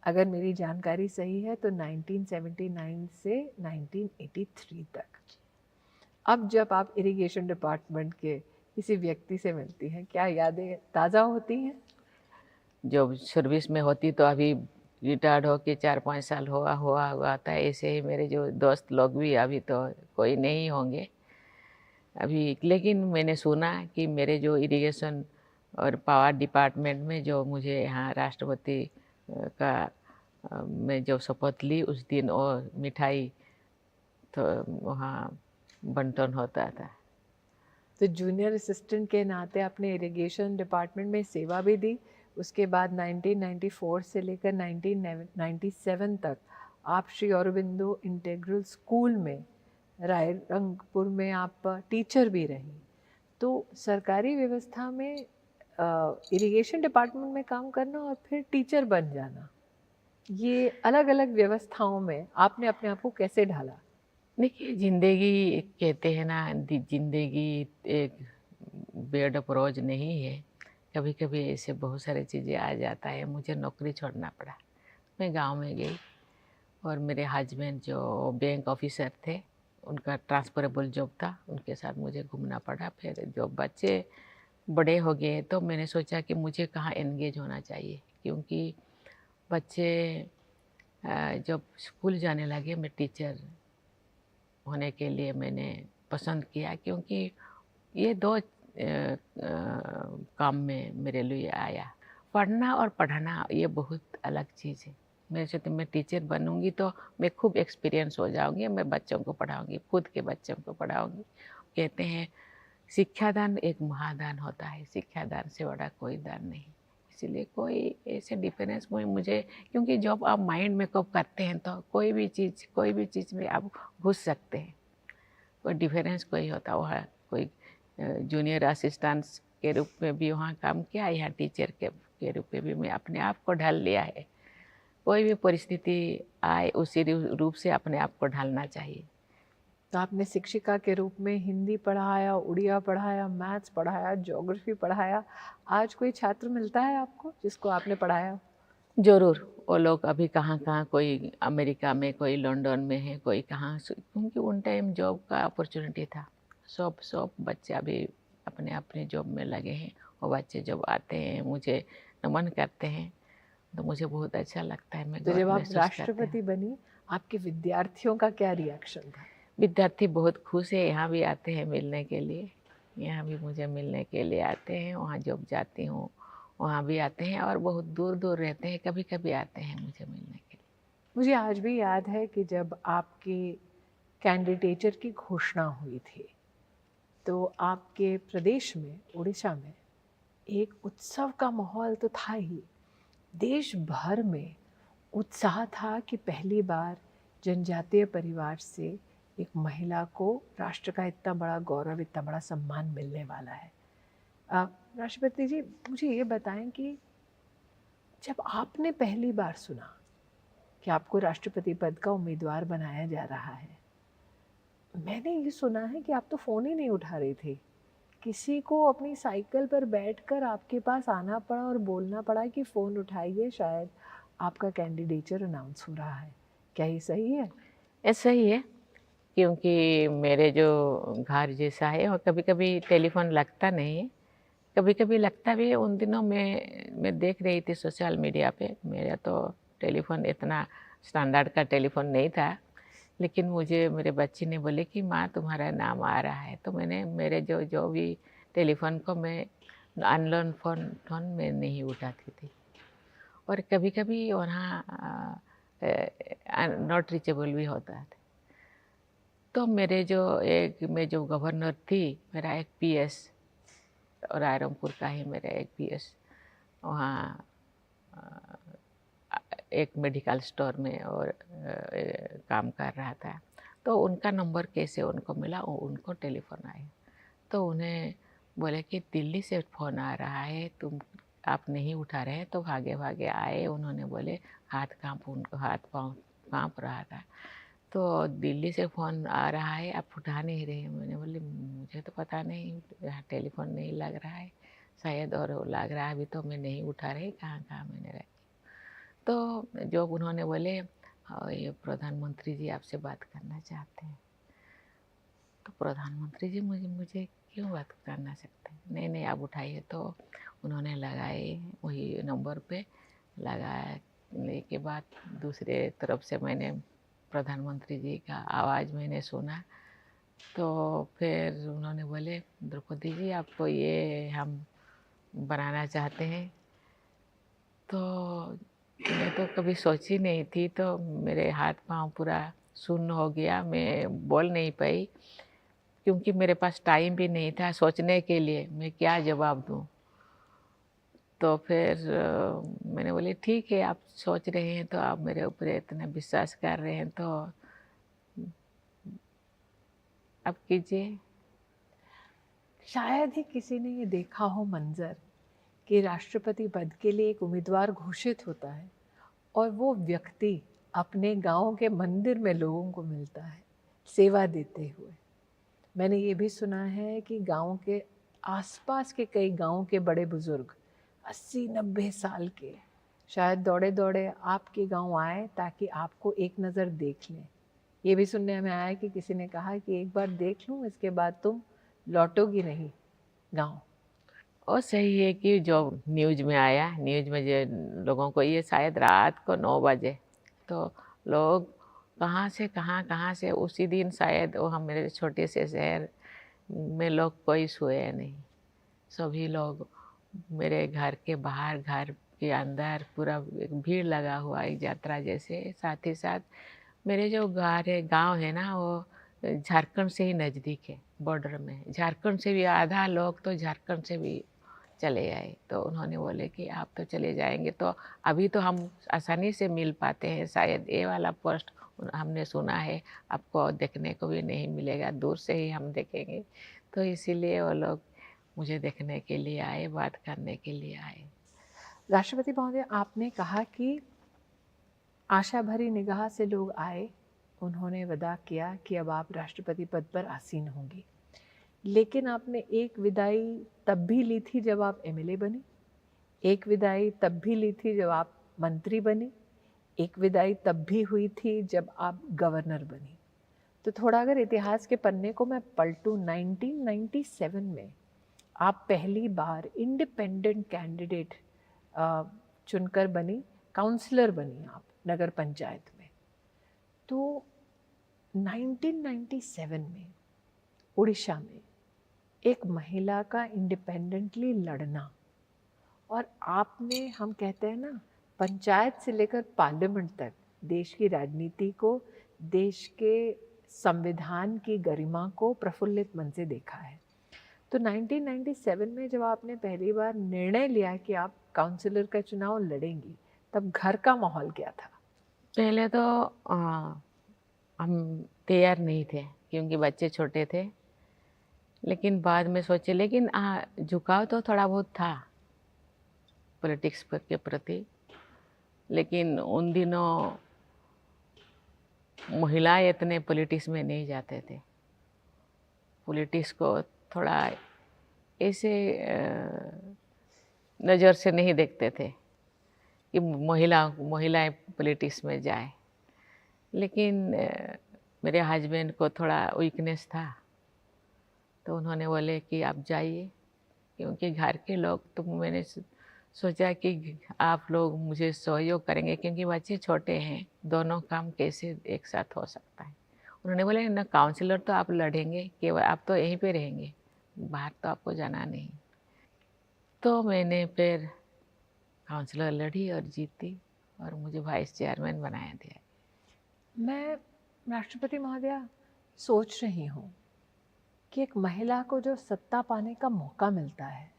अगर मेरी जानकारी सही है तो 1979 से 1983 तक। अब जब आप इरिगेशन डिपार्टमेंट के किसी व्यक्ति से मिलती हैं, क्या यादें ताज़ा होती हैं? जब सर्विस में होती तो अभी रिटायर्ड हो के 4-5 साल हुआ था। ऐसे ही मेरे जो दोस्त लोग भी अभी तो कोई नहीं होंगे अभी। लेकिन मैंने सुना कि मेरे जो इरिगेशन और पावर डिपार्टमेंट में जो मुझे यहाँ राष्ट्रपति का मैं जब शपथ ली, उस दिन वो मिठाई तो वहाँ बंटन होता था। तो जूनियर असिस्टेंट के नाते आपने इरिगेशन डिपार्टमेंट में सेवा भी दी। उसके बाद 1994 से लेकर 1997 तक आप श्री अरबिंदो इंटीग्रल स्कूल में रायरंगपुर में आप टीचर भी रही। तो सरकारी व्यवस्था में इरिगेशन डिपार्टमेंट में काम करना और फिर टीचर बन जाना, ये अलग अलग व्यवस्थाओं में आपने अपने आप को कैसे ढाला? देखिए, ज़िंदगी कहते हैं ना, ज़िंदगी एक बेड ऑफ रोज नहीं है। कभी कभी ऐसे बहुत सारी चीज़ें आ जाता है। मुझे नौकरी छोड़ना पड़ा। मैं गांव में गई और मेरे हस्बैंड जो बैंक ऑफिसर थे, उनका ट्रांसफरेबल जॉब था, उनके साथ मुझे घूमना पड़ा। फिर जब बच्चे बड़े हो गए तो मैंने सोचा कि मुझे कहाँ एंगेज होना चाहिए, क्योंकि बच्चे जब स्कूल जाने लगे, मैं टीचर होने के लिए मैंने पसंद किया, क्योंकि ये दो काम में मेरे लिए आया। पढ़ना और पढ़ाना ये बहुत अलग चीज़ है। मेरे से तो मैं टीचर बनूंगी तो मैं खूब एक्सपीरियंस हो जाऊंगी, मैं बच्चों को पढ़ाऊंगी, खुद के बच्चों को पढ़ाऊंगी। कहते हैं शिक्षादान एक महादान होता है, शिक्षादान से बड़ा कोई दान नहीं। इसीलिए कोई ऐसे डिफरेंस मुझे, क्योंकि जब आप माइंड मेकअप करते हैं तो कोई भी चीज़ में आप घुस सकते हैं। कोई डिफरेंस कोई होता, वहाँ कोई जूनियर असिस्टेंट के रूप में भी वहाँ काम किया, यहाँ टीचर के रूप में भी मैं अपने आप को ढाल लिया है। कोई भी परिस्थिति आए उसी रूप से अपने आप को ढालना चाहिए। तो आपने शिक्षिका के रूप में हिंदी पढ़ाया, उड़िया पढ़ाया, मैथ्स पढ़ाया, ज्योग्राफी पढ़ाया। आज कोई छात्र मिलता है आपको जिसको आपने पढ़ाया हो? ज़रूर, वो लोग अभी कहाँ-कहाँ, कोई अमेरिका में, कोई लंदन में है, कोई कहाँ क्योंकि उन टाइम जॉब का अपॉर्चुनिटी था। सब बच्चे अभी अपने-अपने जॉब में लगे हैं। वो बच्चे जब आते हैं, मुझे नमन करते हैं, तो मुझे बहुत अच्छा लगता है, मैं तो जब गर्व आप महसूस करते हैं। राष्ट्रपति बनी, आपके विद्यार्थियों का क्या रिएक्शन था? विद्यार्थी बहुत खुश है, यहाँ भी आते हैं मिलने के लिए, यहाँ भी मुझे मिलने के लिए आते हैं, वहाँ जब जाती हूँ, वहाँ भी आते हैं और बहुत दूर-दूर रहते हैं, कभी-कभी आते हैं मुझे मिलने के लिए। मुझे आज भी याद है कि जब आपके कैंडिडेचर की घोषणा हुई थी, तो आपके प्रदेश में, उड़ीसा में, एक उत्सव का माहौल तो था ही। देश भर में उत्साह था कि पहली बार जनजातीय परिवार से एक महिला को राष्ट्र का इतना बड़ा गौरव, इतना बड़ा सम्मान मिलने वाला है। राष्ट्रपति जी, मुझे ये बताएं कि जब आपने पहली बार सुना कि आपको राष्ट्रपति पद का उम्मीदवार बनाया जा रहा है, मैंने ये सुना है कि आप तो फ़ोन ही नहीं उठा रही थी। किसी को अपनी साइकिल पर बैठकर आपके पास आना पड़ा और बोलना पड़ा कि फ़ोन उठाइए, शायद आपका कैंडिडेचर अनाउंस हो रहा है। क्या ये सही है? ऐसा ही है, क्योंकि मेरे जो घर जैसा है और कभी-कभी टेलीफ़ोन लगता नहीं है, कभी-कभी लगता भी है। उन दिनों मैं देख रही थी सोशल मीडिया पे, मेरा तो टेलीफ़ोन इतना स्टैंडर्ड का टेलीफ़ोन नहीं था, लेकिन मुझे मेरे बच्ची ने बोले कि माँ तुम्हारा नाम आ रहा है, तो मैंने मेरे जो भी टेलीफ़ोन को मैं अननोन फ़ोन में नहीं उठाती थी। और कभी-कभी वहाँ नॉट रीचेबल भी होता है। तो मेरे मैं जो गवर्नर थी, मेरा एक पीएस, और रायरंगपुर का ही मेरा एक पीएस वहाँ एक मेडिकल स्टोर में और काम कर रहा था। तो उनका नंबर कैसे उनको मिला, उनको टेलीफ़ोन आया, तो उन्हें बोले कि दिल्ली से फ़ोन आ रहा है, आप नहीं उठा रहे हैं, तो भागे-भागे आए। उन्होंने बोले उनको हाथ पाँव काँप रहा था, तो दिल्ली से फ़ोन आ रहा है, आप उठा नहीं रहे हैं। मैंने बोली मुझे तो पता नहीं, यहाँ टेलीफ़ोन नहीं लग रहा है शायद, और लग रहा है अभी तो मैं नहीं उठा रही, कहाँ मैंने रखी। तो जब उन्होंने बोले ये प्रधानमंत्री जी आपसे बात करना चाहते हैं, तो प्रधानमंत्री जी मुझे क्यों बात करना सकते हैं? नहीं आप उठाइए। तो उन्होंने लगाए, वही नंबर पे लगाने के बाद दूसरे तरफ से मैंने प्रधानमंत्री जी का आवाज़ मैंने सुना। तो फिर उन्होंने बोले द्रौपदी जी आपको ये हम बनाना चाहते हैं। तो मैं तो कभी सोची नहीं थी, तो मेरे हाथ पाँव पूरा सुन्न हो गया, मैं बोल नहीं पाई, क्योंकि मेरे पास टाइम भी नहीं था सोचने के लिए मैं क्या जवाब दूँ। तो फिर मैंने बोली ठीक है, आप सोच रहे हैं तो आप मेरे ऊपर इतना विश्वास कर रहे हैं, तो आप कीजिए। शायद ही किसी ने ये देखा हो मंज़र कि राष्ट्रपति पद के लिए एक उम्मीदवार घोषित होता है और वो व्यक्ति अपने गाँव के मंदिर में लोगों को मिलता है, सेवा देते हुए। मैंने ये भी सुना है कि गाँव के आसपास के कई गाँव के बड़े बुजुर्ग 80-90 साल के शायद दौड़े-दौड़े आपके गाँव आए ताकि आपको एक नज़र देख लें। ये भी सुनने में आया कि किसी ने कहा कि एक बार देख लूँ, इसके बाद तुम लौटोगी नहीं गाँव। और सही है कि जो न्यूज़ में आया, न्यूज़ में जो लोगों को, ये शायद रात को 9 बजे, तो लोग कहाँ से उसी दिन शायद वो हम मेरे छोटे से शहर में लोग कोई सोए नहीं। सभी लोग मेरे घर के बाहर, घर के अंदर पूरा एक भीड़ लगा हुआ, एक यात्रा जैसे। साथ ही साथ मेरे जो गाँव है ना, वो झारखंड से ही नज़दीक है, बॉर्डर में। झारखंड से भी आधा लोग तो झारखंड से भी चले आए, तो उन्होंने बोले कि आप तो चले जाएंगे तो अभी तो हम आसानी से मिल पाते हैं, शायद ये वाला पोस्ट हमने सुना है आपको देखने को भी नहीं मिलेगा, दूर से ही हम देखेंगे। तो इसीलिए वो लोग मुझे देखने के लिए आए, बात करने के लिए आए। राष्ट्रपति महोदय, आपने कहा कि आशा भरी निगाह से लोग आए, उन्होंने वादा किया कि अब आप राष्ट्रपति पद पर आसीन होंगी, लेकिन आपने एक विदाई तब भी ली थी जब आप एमएलए बनी, एक विदाई तब भी ली थी जब आप मंत्री बनी, एक विदाई तब भी हुई थी जब आप गवर्नर बनी। तो थोड़ा अगर इतिहास के पन्ने को मैं पलटूं, 1997 में आप पहली बार इंडिपेंडेंट कैंडिडेट चुनकर बनी, काउंसलर बनी आप नगर पंचायत में। तो 1997 में उड़ीसा में एक महिला का इंडिपेंडेंटली लड़ना, और आपने, हम कहते हैं ना, पंचायत से लेकर पार्लियामेंट तक देश की राजनीति को, देश के संविधान की गरिमा को प्रफुल्लित मन से देखा है। तो 1997 में जब आपने पहली बार निर्णय लिया कि आप काउंसलर का चुनाव लड़ेंगी, तब घर का माहौल क्या था? पहले तो हम तैयार नहीं थे क्योंकि बच्चे छोटे थे, लेकिन बाद में सोचे, लेकिन झुकाव तो थोड़ा बहुत था पॉलिटिक्स के प्रति। लेकिन उन दिनों महिलाएं इतने पॉलिटिक्स में नहीं जाते थे, पॉलिटिक्स को थोड़ा ऐसे नज़र से नहीं देखते थे कि महिलाएं पॉलिटिक्स में जाए। लेकिन मेरे हस्बैंड को थोड़ा वीकनेस था, तो उन्होंने बोले कि आप जाइए, क्योंकि घर के लोग, तो मैंने सोचा कि आप लोग मुझे सहयोग करेंगे क्योंकि बच्चे छोटे हैं, दोनों काम कैसे एक साथ हो सकता है। उन्होंने बोले ना, काउंसलर तो आप लड़ेंगे, केवल आप तो यहीं पे रहेंगे, बाहर तो आपको जाना नहीं। तो मैंने फिर काउंसलर लड़ी और जीती और मुझे वाइस चेयरमैन बनाया दिया। मैं राष्ट्रपति महोदया सोच रही हूँ कि एक महिला को जो सत्ता पाने का मौका मिलता है,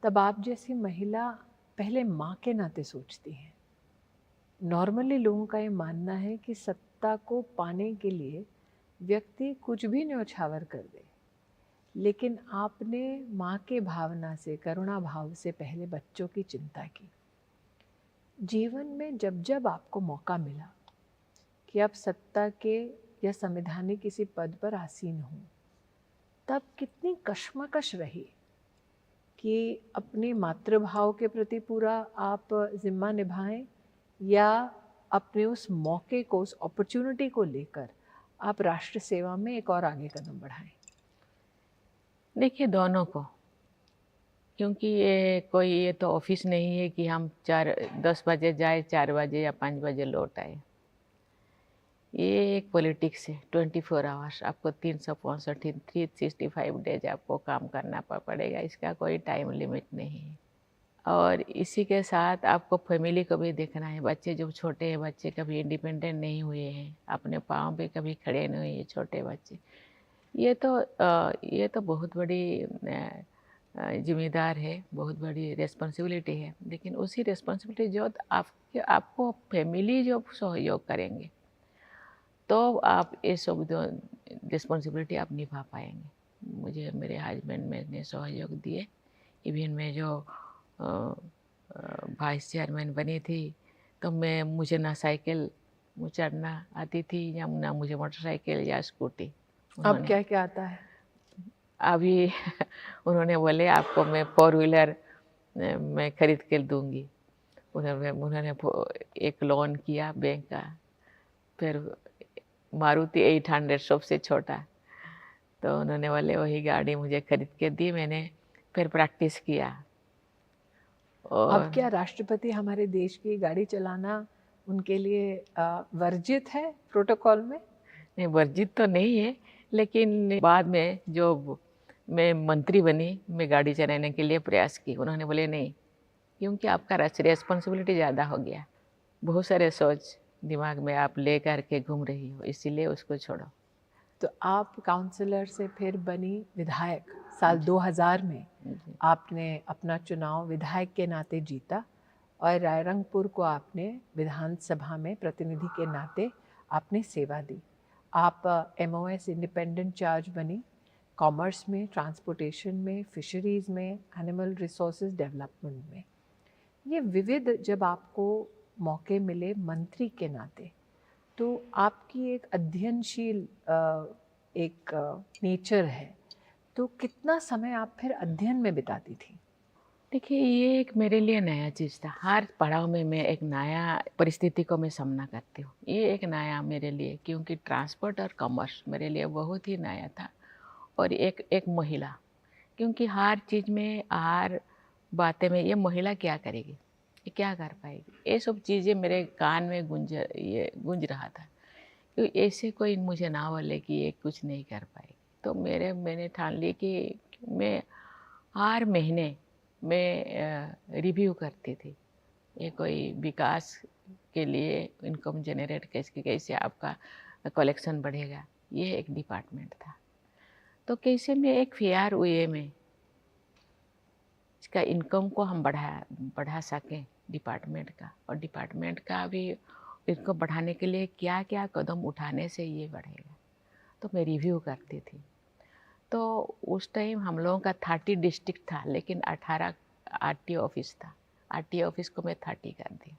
तब आप जैसी महिला पहले माँ के नाते सोचती हैं। नॉर्मली लोगों का ये मानना है कि सत्ता को पाने के लिए व्यक्ति कुछ भी न्योछावर कर दे, लेकिन आपने माँ के भावना से, करुणा भाव से पहले बच्चों की चिंता की। जीवन में जब जब आपको मौका मिला कि आप सत्ता के या संवैधानिक किसी पद पर आसीन हों, तब कितनी कश्मकश रही कि अपने मातृभाव के प्रति पूरा आप जिम्मा निभाएं, या अपने उस मौके को, उस अपॉर्चुनिटी को लेकर आप राष्ट्र सेवा में एक और आगे कदम बढ़ाएं? देखिए, दोनों को, क्योंकि ये तो ऑफिस नहीं है कि हम 10 बजे जाए, 4 बजे या 5 बजे लौट आए। ये एक पॉलिटिक्स है, 24 आवर्स, आपको 365 डेज आपको काम करना पड़ेगा, इसका कोई टाइम लिमिट नहीं है। और इसी के साथ आपको फैमिली को भी देखना है। बच्चे जो छोटे हैं, बच्चे कभी इंडिपेंडेंट नहीं हुए हैं, अपने पाँव पे कभी खड़े नहीं हुए, छोटे बच्चे, ये तो बहुत बड़ी जिम्मेदार है, बहुत बड़ी रिस्पॉन्सिबिलिटी है। लेकिन उसी रिस्पॉन्सिबिलिटी जो आपको फैमिली जो सहयोग करेंगे, तो आप ये सब रिस्पॉन्सिबिलिटी आप निभा पाएंगे। मुझे मेरे हस्बैंड ने सहयोग दिए। इवन मैं जो वाइस चेयरमैन बनी थी, तो मुझे ना साइकिल चढ़ना आती थी, या ना मुझे मोटरसाइकिल या स्कूटी। अब क्या क्या आता है? अभी उन्होंने बोले आपको मैं 4 व्हीलर मैं खरीद के दूंगी। उन्होंने एक लोन किया बैंक का, फिर मारुति 800 सबसे छोटा, तो उन्होंने बोले वही गाड़ी मुझे खरीद के दी। मैंने फिर प्रैक्टिस किया। और अब क्या राष्ट्रपति हमारे देश की गाड़ी चलाना उनके लिए वर्जित है प्रोटोकॉल में? नहीं, वर्जित तो नहीं है, लेकिन बाद में जो मैं मंत्री बनी, मैं गाड़ी चलाने के लिए प्रयास की। उन्होंने बोले नहीं, क्योंकि आपका रेस्पॉन्सिबिलिटी ज़्यादा हो गया, बहुत सारे सोच दिमाग में आप ले कर के घूम रही हो, इसीलिए उसको छोड़ो। तो आप काउंसलर से फिर बनी विधायक। साल 2000 में आपने अपना चुनाव विधायक के नाते जीता, और रायरंगपुर को आपने विधानसभा में प्रतिनिधि के नाते आपने सेवा दी। आप MOS इंडिपेंडेंट चार्ज बनी, कॉमर्स में, ट्रांसपोर्टेशन में, फिशरीज़ में, एनिमल रिसोर्सेज डेवलपमेंट में। ये विविध जब आपको मौके मिले मंत्री के नाते, तो आपकी एक अध्ययनशील एक नेचर है, तो कितना समय आप फिर अध्ययन में बिताती थी? देखिए, ये एक मेरे लिए नया चीज़ था। हर पड़ाव में मैं एक नया परिस्थिति को मैं सामना करती हूँ। ये एक नया मेरे लिए, क्योंकि ट्रांसपोर्ट और कॉमर्स मेरे लिए बहुत ही नया था। और एक एक महिला, क्योंकि हर चीज़ में, हर बातें में ये महिला क्या करेगी? ये क्या कर पाएगी? ये सब चीज़ें मेरे कान में गूँज रहा था। तो ऐसे कोई मुझे ना बोले कि ये कुछ नहीं कर पाएगी। तो मैंने ठान ली कि मैं हर महीने मैं रिव्यू करती थी। ये कोई विकास के लिए इनकम जनरेट कैसे आपका कलेक्शन बढ़ेगा, ये एक डिपार्टमेंट था। तो कैसे मैं एक फेयर वे में इसका इनकम को हम बढ़ा सकें डिपार्टमेंट का, और डिपार्टमेंट का भी इनको बढ़ाने के लिए क्या क्या कदम उठाने से ये बढ़ेगा, तो मैं रिव्यू करती थी। तो उस टाइम हम लोगों का 30 डिस्ट्रिक्ट था, लेकिन 18 आरटीओ ऑफिस था। आरटीओ ऑफिस को मैं 30 कर दी।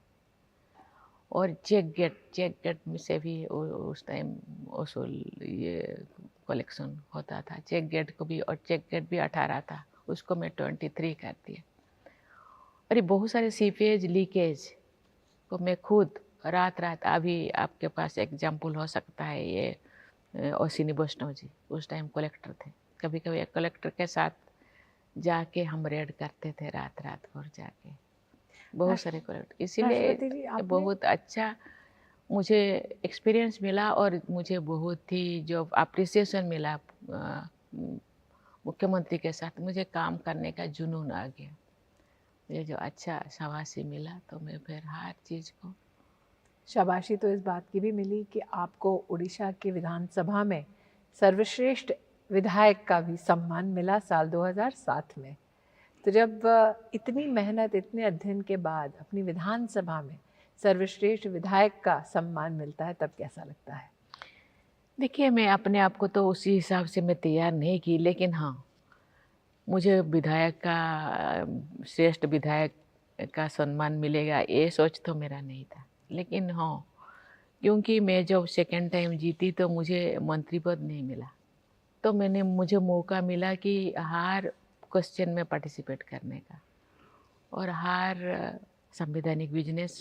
और चेक गेट में से भी उस टाइम वसूल ये कलेक्शन होता था। चेक गेट को भी, और चेक गेट भी 18 था, उसको मैं 23 कर दिया। और ये बहुत सारे सीपेज लीकेज को मैं खुद रात अभी आपके पास एग्जाम्पल हो सकता है, ये अश्विनी वैष्णव जी उस टाइम कलेक्टर थे। कभी कभी एक कलेक्टर के साथ जाके हम रेड करते थे, रात भर जाके, बहुत सारे कलेक्टर। राष्ट्रपति जी, इसीलिए आपने बहुत अच्छा मुझे एक्सपीरियंस मिला, और मुझे बहुत ही जो अप्रिसिएशन मिला मुख्यमंत्री के साथ, मुझे काम करने का जुनून आ गया। मुझे जो अच्छा शाबाशी मिला, तो मैं फिर हर चीज़ को शाबाशी तो इस बात की भी मिली कि आपको उड़ीसा की विधानसभा में सर्वश्रेष्ठ विधायक का भी सम्मान मिला साल 2007 में। तो जब इतनी मेहनत, इतने अध्ययन के बाद अपनी विधानसभा में सर्वश्रेष्ठ विधायक का सम्मान मिलता है, तब कैसा लगता है? देखिए, मैं अपने आप को तो उसी हिसाब से मैं तैयार नहीं की, लेकिन हाँ, मुझे विधायक का श्रेष्ठ विधायक का सम्मान मिलेगा, ये सोच तो मेरा नहीं था। लेकिन हाँ, क्योंकि मैं जब सेकेंड टाइम जीती तो मुझे मंत्री पद नहीं मिला, तो मुझे मौका मिला कि हर क्वेश्चन में पार्टिसिपेट करने का, और हर संवैधानिक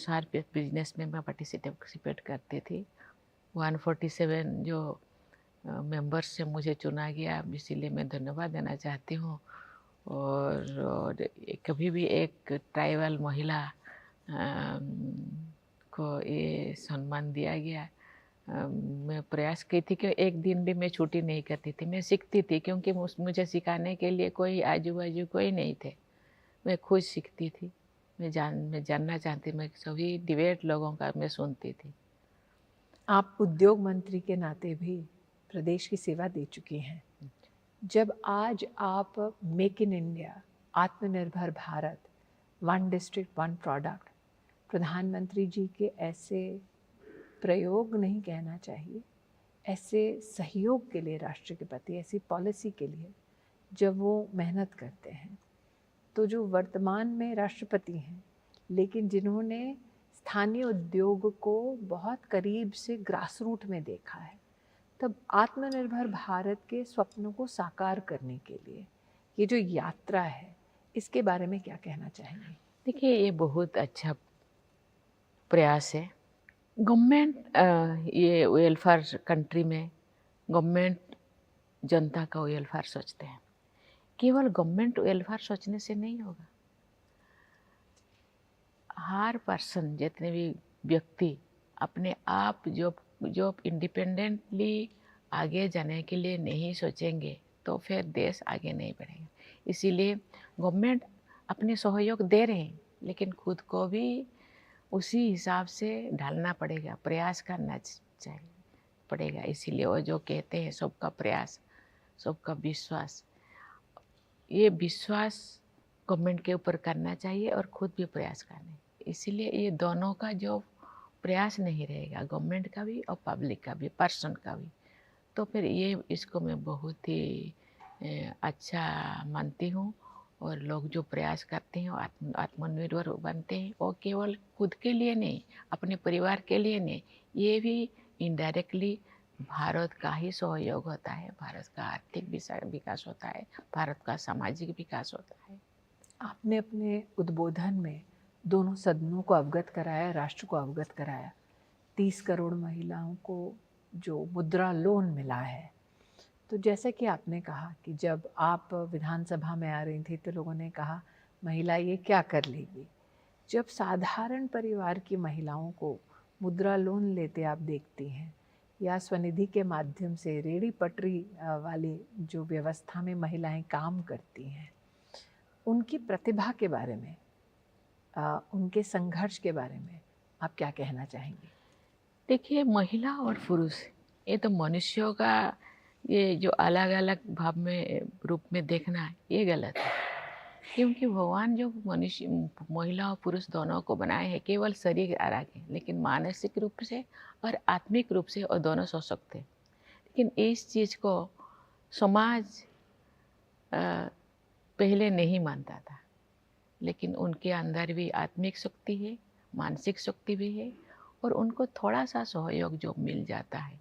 हर बिजनेस में मैं पार्टिसिपेट करती थी। 147 जो मेंबर्स से मुझे चुना गया, इसीलिए मैं धन्यवाद देना चाहती हूँ। और कभी भी एक ट्राइबल महिला को ये सम्मान दिया गया। मैं प्रयास की थी कि एक दिन भी मैं छुट्टी नहीं करती थी, मैं सीखती थी, क्योंकि मुझे सिखाने के लिए कोई आजू बाजू कोई नहीं थे। मैं खुद सीखती थी, मैं जानना चाहती, मैं सभी डिबेट लोगों का मैं सुनती थी। आप उद्योग मंत्री के नाते भी प्रदेश की सेवा दे चुकी हैं। जब आज आप मेक इन इंडिया, आत्मनिर्भर Bharat, one district one product, प्रधानमंत्री जी के ऐसे प्रयोग नहीं कहना चाहिए, ऐसे सहयोग के लिए राष्ट्र के प्रति, ऐसी पॉलिसी के लिए जब वो मेहनत करते हैं, तो जो वर्तमान में राष्ट्रपति हैं, लेकिन जिन्होंने स्थानीय उद्योग को बहुत करीब से ग्रास रूट में देखा है, तब आत्मनिर्भर भारत के स्वप्नों को साकार करने के लिए ये जो यात्रा है, इसके बारे में क्या कहना चाहेंगे? देखिए, ये बहुत अच्छा प्रयास है। गवर्नमेंट ये वेलफेयर कंट्री में गवर्नमेंट जनता का वेलफेयर सोचते हैं। केवल गवर्नमेंट वेलफेयर सोचने से नहीं होगा। हर पर्सन, जितने भी व्यक्ति अपने आप जो इंडिपेंडेंटली आगे जाने के लिए नहीं सोचेंगे, तो फिर देश आगे नहीं बढ़ेगा। इसीलिए गवर्नमेंट अपने सहयोग दे रहे हैं, लेकिन खुद को भी उसी हिसाब से ढालना पड़ेगा, प्रयास करना चाहिए पड़ेगा। इसीलिए वो जो कहते हैं सबका प्रयास, सबका विश्वास, ये विश्वास गवर्नमेंट के ऊपर करना चाहिए और खुद भी प्रयास करने। इसीलिए ये दोनों का जो प्रयास नहीं रहेगा, गवर्नमेंट का भी और पब्लिक का भी, पर्सन का भी, तो फिर ये इसको मैं बहुत ही अच्छा मानती हूँ। और लोग जो प्रयास करते हैं, आत्मनिर्भर बनते हैं, वो केवल खुद के लिए नहीं, अपने परिवार के लिए नहीं, ये भी इनडायरेक्टली भारत का ही सहयोग होता है, भारत का आर्थिक विकास होता है, भारत का सामाजिक विकास होता है। आपने अपने उद्बोधन में दोनों सदनों को अवगत कराया, राष्ट्र को अवगत कराया 30 करोड़ महिलाओं को जो मुद्रा लोन मिला है। तो जैसे कि आपने कहा कि जब आप विधानसभा में आ रही थी तो लोगों ने कहा महिला ये क्या कर लेगी। जब साधारण परिवार की महिलाओं को मुद्रा लोन लेते आप देखती हैं या स्वनिधि के माध्यम से रेहड़ी पटरी वाली जो व्यवस्था में महिलाएं काम करती हैं, उनकी प्रतिभा के बारे में, उनके संघर्ष के बारे में आप क्या कहना चाहेंगे? देखिए, महिला और पुरुष ये तो मनुष्यों का ये जो अलग अलग भाव में रूप में देखना ये गलत है, क्योंकि भगवान जो मनुष्य महिला और पुरुष दोनों को बनाए हैं केवल शरीर आगे, लेकिन मानसिक रूप से और आत्मिक रूप से और दोनों सशक्त हैं। लेकिन इस चीज़ को समाज पहले नहीं मानता था, लेकिन उनके अंदर भी आत्मिक शक्ति है, मानसिक शक्ति भी है, और उनको थोड़ा सा सहयोग जो मिल जाता है,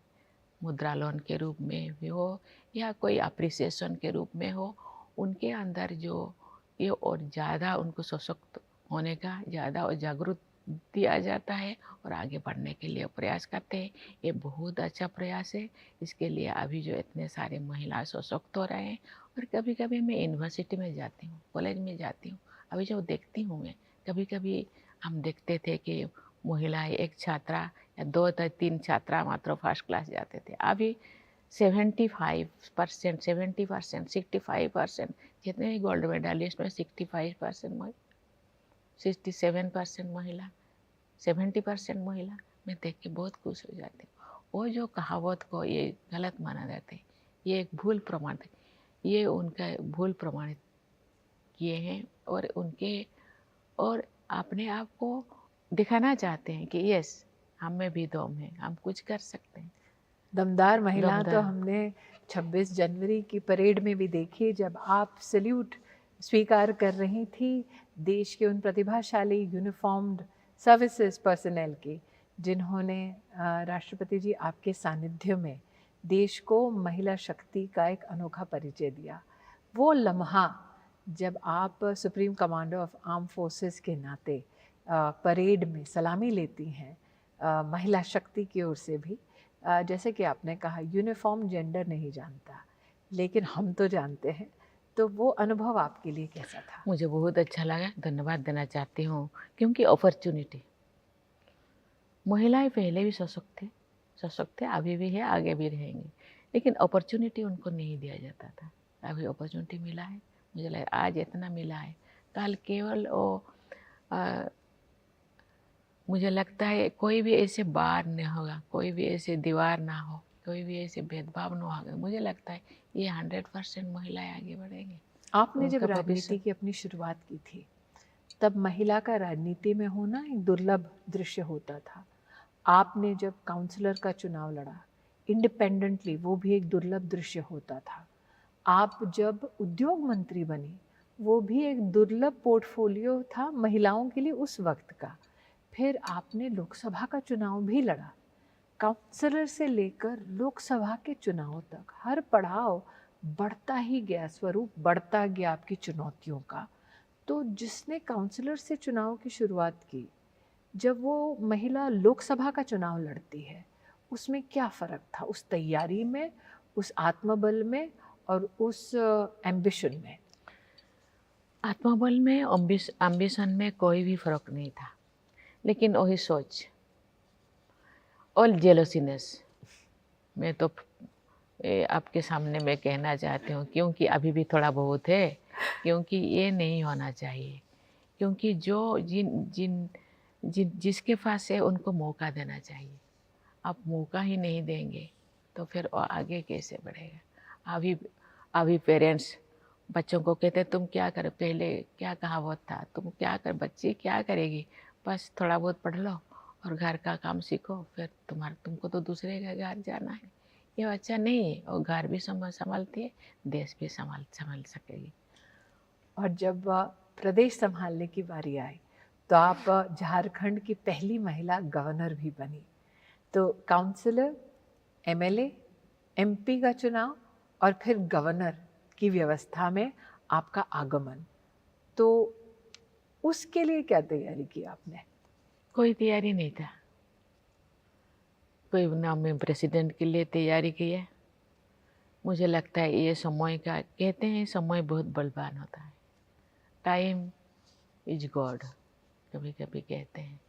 मुद्रा लोन के रूप में भी हो या कोई अप्रिसिएशन के रूप में हो, उनके अंदर जो ये और ज़्यादा उनको सशक्त होने का ज़्यादा और जागरूक दिया जाता है और आगे बढ़ने के लिए प्रयास करते हैं। ये बहुत अच्छा प्रयास है। इसके लिए अभी जो इतने सारे महिला सशक्त हो रहे हैं, और कभी कभी मैं यूनिवर्सिटी में जाती हूँ, कॉलेज में जाती हूँ, अभी जो देखती हूँ मैं, कभी कभी हम देखते थे कि महिलाएं एक छात्रा या 2 या 3 छात्रा मात्र फर्स्ट क्लास जाते थे। अभी 75%, 70%, 65% जितने भी गोल्ड मेडलिस्ट में 65% महिला, 67% महिला, 70% महिला, मैं देख के बहुत खुश हो जाती हूँ। वो जो कहावत को ये गलत माना जाता है, ये एक भूल प्रमाणित, ये उनका भूल प्रमाणित किए हैं, और अपने आप को दिखाना चाहते हैं कि यस, हम में भी दम है, हम कुछ कर सकते हैं। दमदार महिला तो दमदार। हमने 26 जनवरी की परेड में भी देखी, जब आप सल्यूट स्वीकार कर रही थी देश के उन प्रतिभाशाली यूनिफॉर्म्ड सर्विसेज पर्सनल की, जिन्होंने राष्ट्रपति जी आपके सानिध्य में देश को महिला शक्ति का एक अनोखा परिचय दिया। वो लम्हा जब आप supreme commander of arm forces के नाते परेड में सलामी लेती हैं महिला शक्ति की ओर से भी, जैसे कि आपने कहा यूनिफॉर्म जेंडर नहीं जानता, लेकिन हम तो जानते हैं, तो वो अनुभव आपके लिए कैसा था? मुझे बहुत अच्छा लगा, धन्यवाद देना चाहती हूँ, क्योंकि अपॉर्चुनिटी, महिलाएं पहले भी सशक्त थे, अभी भी है, आगे भी रहेंगे, लेकिन अपॉर्चुनिटी उनको नहीं दिया जाता था। अभी अपॉर्चुनिटी मिला है, मुझे लगा आज इतना मिला है, कल केवल मुझे लगता है कोई भी ऐसे बार नहीं होगा, कोई भी ऐसे दीवार ना हो, कोई भी ऐसे भेदभाव ना होगा। मुझे लगता है ये 100% महिलाएं आगे बढ़ेंगी। आपने जब राजनीति की अपनी शुरुआत की थी, तब महिला का राजनीति में होना एक दुर्लभ दृश्य होता था। आपने जब काउंसलर का चुनाव लड़ा इंडिपेंडेंटली, वो भी एक दुर्लभ दृश्य होता था। आप जब उद्योग मंत्री बनी, वो भी एक दुर्लभ पोर्टफोलियो था महिलाओं के लिए उस वक्त का। फिर आपने लोकसभा का चुनाव भी लड़ा। काउंसलर से लेकर लोकसभा के चुनाव तक हर पड़ाव बढ़ता ही गया, स्वरूप बढ़ता गया आपकी चुनौतियों का। तो जिसने काउंसलर से चुनाव की शुरुआत की, जब वो महिला लोकसभा का चुनाव लड़ती है, उसमें क्या फ़र्क था? उस तैयारी में, उस आत्मबल में और उस एम्बिशन में? आत्मबल में, एम्बिशन में कोई भी फर्क नहीं था, लेकिन वही सोच और जेलोसीनेस, मैं तो आपके सामने मैं कहना चाहती हूँ, क्योंकि अभी भी थोड़ा बहुत है, क्योंकि ये नहीं होना चाहिए, क्योंकि जो जिसके पास है उनको मौका देना चाहिए। आप मौका ही नहीं देंगे तो फिर आगे कैसे बढ़ेगा? अभी पेरेंट्स बच्चों को कहते तुम क्या कर, पहले क्या कहावत था, तुम क्या कर, बच्ची क्या करेगी, बस थोड़ा बहुत पढ़ लो और घर का काम सीखो, फिर तुमको तो दूसरे के घर जाना है। ये अच्छा नहीं है, और घर भी संभालती है, देश भी संभाल सकेगी। और जब प्रदेश संभालने की बारी आई तो आप झारखंड की पहली महिला गवर्नर भी बनी। तो काउंसलर, एमएलए, एमपी का चुनाव और फिर गवर्नर की व्यवस्था में आपका आगमन, तो उसके लिए क्या तैयारी की आपने? कोई तैयारी नहीं था। कोई ना मैं प्रेसिडेंट के लिए तैयारी की है। मुझे लगता है ये समय का, कहते हैं समय बहुत बलवान होता है, टाइम इज गॉड, कभी कभी कहते हैं।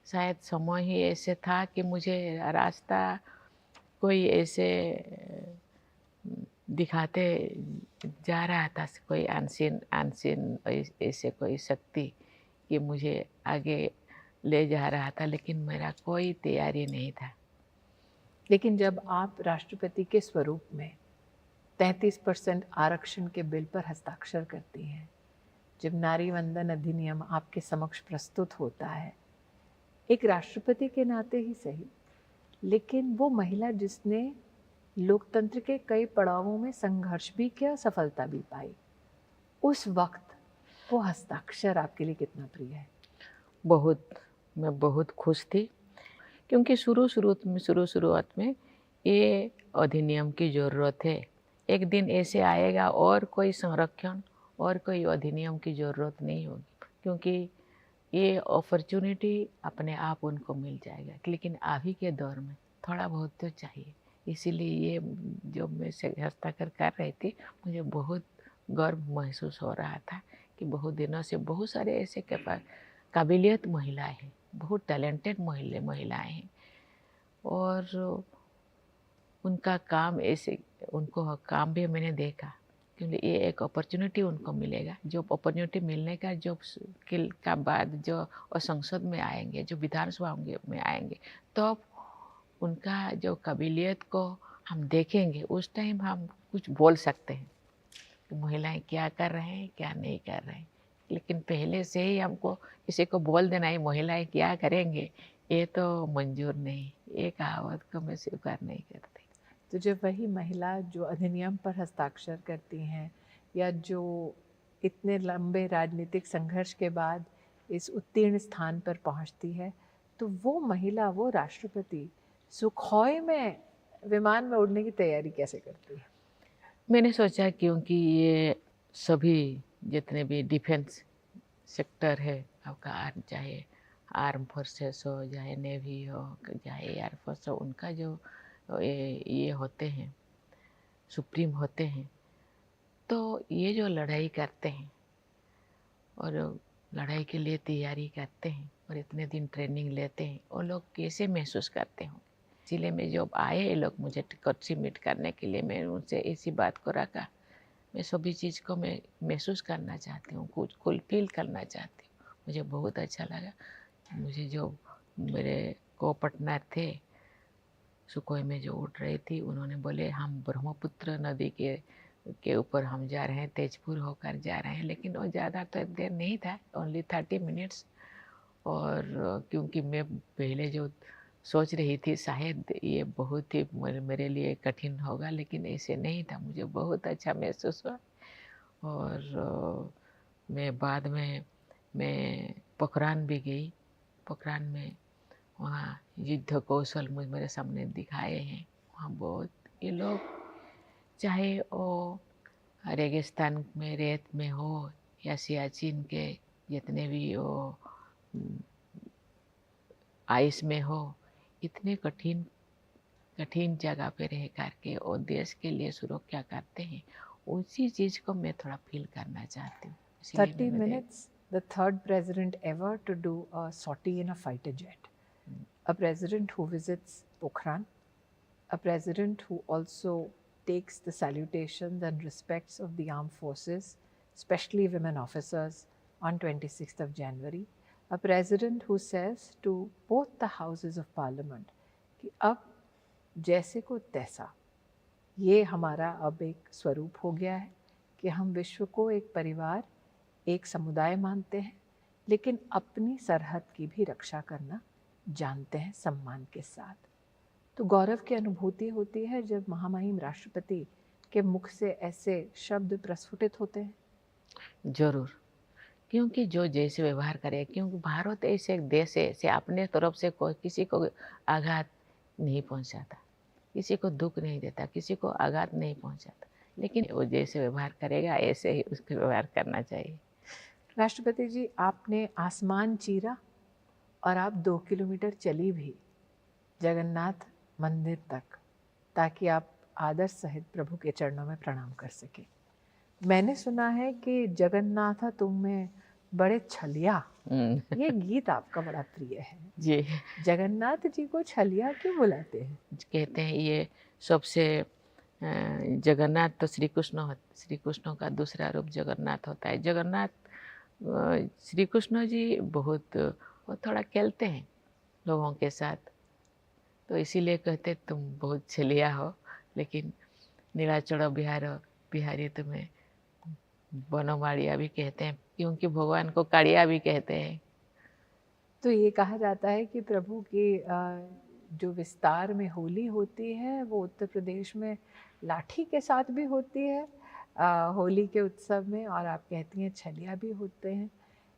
शायद समय ही ऐसे था कि मुझे रास्ता कोई ऐसे दिखाते जा रहा था, कोई अनसीन अनसीन ऐसे कोई शक्ति कि मुझे आगे ले जा रहा था, लेकिन मेरा कोई तैयारी नहीं था। लेकिन जब आप राष्ट्रपति के स्वरूप में 33% आरक्षण के बिल पर हस्ताक्षर करती हैं, जब नारी वंदन अधिनियम आपके समक्ष प्रस्तुत होता है, एक राष्ट्रपति के नाते ही सही, लेकिन वो महिला जिसने लोकतंत्र के कई पड़ावों में संघर्ष भी किया, सफलता भी पाई, उस वक्त वो हस्ताक्षर आपके लिए कितना प्रिय है? मैं बहुत खुश थी, क्योंकि शुरुआत में ये अधिनियम की ज़रूरत है। एक दिन ऐसे आएगा और कोई संरक्षण और कोई अधिनियम की ज़रूरत नहीं होगी, क्योंकि ये अपॉर्चुनिटी अपने आप उनको मिल जाएगा। लेकिन अभी के दौर में थोड़ा बहुत तो चाहिए। इसीलिए ये जो मैं से हस्ताक्षर कर रही थी, मुझे बहुत गर्व महसूस हो रहा था कि बहुत दिनों से बहुत सारे ऐसे काबिलियत महिलाएं हैं, बहुत टैलेंटेड महिलाएं हैं, और उनका काम ऐसे, उनको काम भी मैंने देखा, क्योंकि ये एक अपॉर्चुनिटी उनको मिलेगा। जो अपॉर्चुनिटी मिलने का जो का बाद जो संसद में आएंगे, जो विधानसभा में आएंगे, तो उनका जो काबिलियत को हम देखेंगे, उस टाइम हम कुछ बोल सकते हैं कि महिलाएं क्या कर रहे हैं, क्या नहीं कर रहे हैं। लेकिन पहले से ही हमको किसी को बोल देना है महिलाएं क्या करेंगे, ये तो मंजूर नहीं, ये कहावत को मैं स्वीकार नहीं करती। तो जब वही महिला जो अधिनियम पर हस्ताक्षर करती हैं, या जो इतने लंबे राजनीतिक संघर्ष के बाद इस उत्तीर्ण स्थान पर पहुंचती है, तो वो महिला, वो राष्ट्रपति सुखोई में विमान में उड़ने की तैयारी कैसे करती है? मैंने सोचा क्योंकि ये सभी जितने भी डिफेंस सेक्टर है आपका, चाहे आर्म फोर्सेस हो, चाहे नेवी हो, चाहे एयरफोर्स हो, उनका जो ये होते हैं, सुप्रीम होते हैं, तो ये जो लड़ाई करते हैं और लड़ाई के लिए तैयारी करते हैं और इतने दिन ट्रेनिंग लेते हैं, वो लोग कैसे महसूस करते होंगे। इसलिए में जब आए ये लोग मुझे कच्ची मीट करने के लिए, मैं उनसे इसी बात को रखा, मैं सभी चीज़ को मैं महसूस करना चाहती हूँ, कुछ फील करना चाहती हूँ। मुझे बहुत अच्छा लगा। मुझे जो मेरे को पार्टनर थे सुखोई में जो उड़ रही थी, उन्होंने बोले हम ब्रह्मपुत्र नदी के ऊपर हम जा रहे हैं, तेजपुर होकर जा रहे हैं। लेकिन वो ज़्यादा तो देर नहीं था, ओनली 30 मिनट्स। और क्योंकि मैं पहले जो सोच रही थी शायद ये बहुत ही मेरे लिए कठिन होगा, लेकिन ऐसे नहीं था। मुझे बहुत अच्छा महसूस हुआ। और मैं बाद में मैं पोखरान भी गई। पोखरान में वहाँ युद्ध कौशल मेरे सामने दिखाए हैं। वहाँ बहुत ये लोग, चाहे वो रेगिस्तान में रेत में हो या सियाचिन के जितने भी वो आइस में हो, इतने कठिन जगह पे रह करके वो देश के लिए सुरक्षा करते हैं। उसी चीज़ को मैं थोड़ा फील करना चाहती हूँ। 30 minutes, the third president ever to do a sortie in a fighter jet. A president who visits Pokhran, a president who also takes the salutations and respects of the armed forces, especially women officers, on 26th of January. A president who says to both the houses of parliament कि अब जैसे को तैसा, ये हमारा अब एक स्वरूप हो गया है कि हम विश्व को एक परिवार, एक समुदाय मानते हैं, लेकिन अपनी सरहद की भी रक्षा करना जानते हैं सम्मान के साथ। तो गौरव की अनुभूति होती है जब महामहिम राष्ट्रपति के मुख से ऐसे शब्द प्रस्फुटित होते हैं। जरूर, क्योंकि जो जैसे व्यवहार करे, क्योंकि भारत ऐसे एक देश है, से अपने तरफ से कोई किसी को आघात नहीं पहुंचाता, किसी को दुख नहीं देता, किसी को आघात नहीं पहुंचाता, लेकिन वो जैसे व्यवहार करेगा ऐसे ही उसको व्यवहार करना चाहिए। राष्ट्रपति जी, आपने आसमान चीरा और आप 2 किलोमीटर चली भी जगन्नाथ मंदिर तक, ताकि आप आदर सहित प्रभु के चरणों में प्रणाम कर सके। मैंने सुना है कि जगन्नाथ तुम में बड़े छलिया, ये गीत आपका बड़ा प्रिय है। जी, जगन्नाथ जी को छलिया क्यों बुलाते हैं? कहते हैं ये सबसे जगन्नाथ तो श्री कृष्ण का दूसरा रूप जगन्नाथ होता है। जगन्नाथ श्री कृष्ण जी बहुत वो थोड़ा खेलते हैं लोगों के साथ, तो इसीलिए कहते तुम बहुत छलिया हो, लेकिन नीलाचल बिहारी तुम्हें बनोमाड़िया भी कहते हैं, क्योंकि भगवान को काड़िया भी कहते हैं। तो ये कहा जाता है कि प्रभु की जो विस्तार में होली होती है वो उत्तर प्रदेश में लाठी के साथ भी होती है होली के उत्सव में, और आप कहती हैं छलिया भी होते हैं।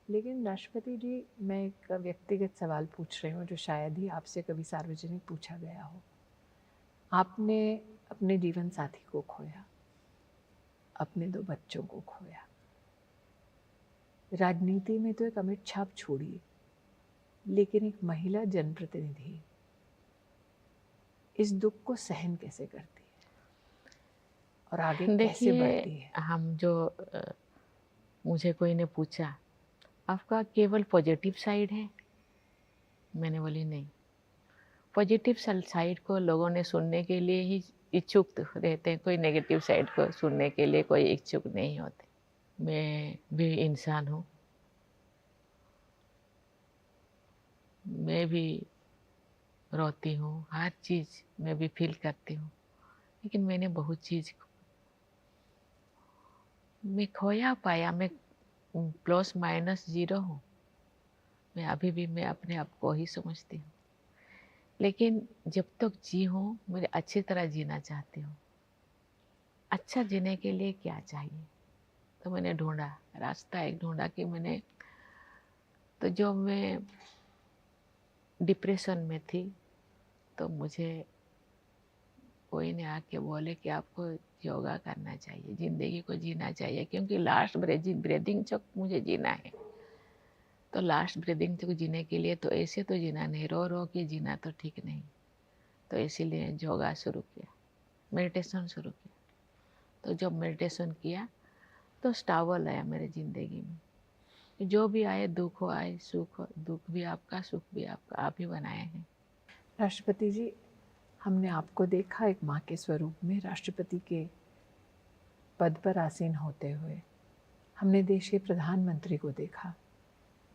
लेकिन राष्ट्रपति जी, मैं एक व्यक्तिगत सवाल पूछ रही हूँ जो शायद ही आपसे कभी सार्वजनिक पूछा गया हो। आपने अपने जीवन साथी को खोया, अपने 2 बच्चों को खोया, राजनीति में तो एक अमिट छाप छोड़िए, लेकिन एक महिला जनप्रतिनिधि इस दुख को सहन कैसे करती है और आगे कैसे बढ़ती है? हम जो मुझे कोई ने पूछा आपका केवल पॉजिटिव साइड है, मैंने बोली नहीं। पॉजिटिव साइड को लोगों ने सुनने के लिए ही इच्छुक रहते हैं, कोई नेगेटिव साइड को सुनने के लिए कोई इच्छुक नहीं होते। मैं भी इंसान हूँ, मैं भी रोती हूँ, हर चीज़ मैं भी फील करती हूँ, लेकिन मैंने बहुत चीज़ मैं खोया पाया। मैं प्लस माइनस 0 हूँ, मैं अभी भी मैं अपने आप को ही समझती हूँ, लेकिन जब तक जी हूँ मुझे अच्छी तरह जीना चाहती हूँ। अच्छा जीने के लिए क्या चाहिए, तो मैंने ढूंढा रास्ता, एक ढूंढा कि मैंने तो जो मैं डिप्रेशन में थी, तो मुझे कोई ने आके बोले कि आपको योगा करना चाहिए, ज़िंदगी को जीना चाहिए, क्योंकि लास्ट ब्रीदिंग तक मुझे जीना है। तो लास्ट ब्रीदिंग तक जीने के लिए तो ऐसे तो जीना नहीं, रो रो के जीना तो ठीक नहीं। तो इसीलिए योगा शुरू किया, मेडिटेशन शुरू किया। तो जब मेडिटेशन किया तो स्टावल आया मेरे ज़िंदगी में। जो भी आए, दुख हो आए, सुख हो, दुख भी आपका सुख भी आपका, आप ही बनाए हैं। राष्ट्रपति जी, हमने आपको देखा एक माँ के स्वरूप में राष्ट्रपति के पद पर आसीन होते हुए। हमने देश के प्रधानमंत्री को देखा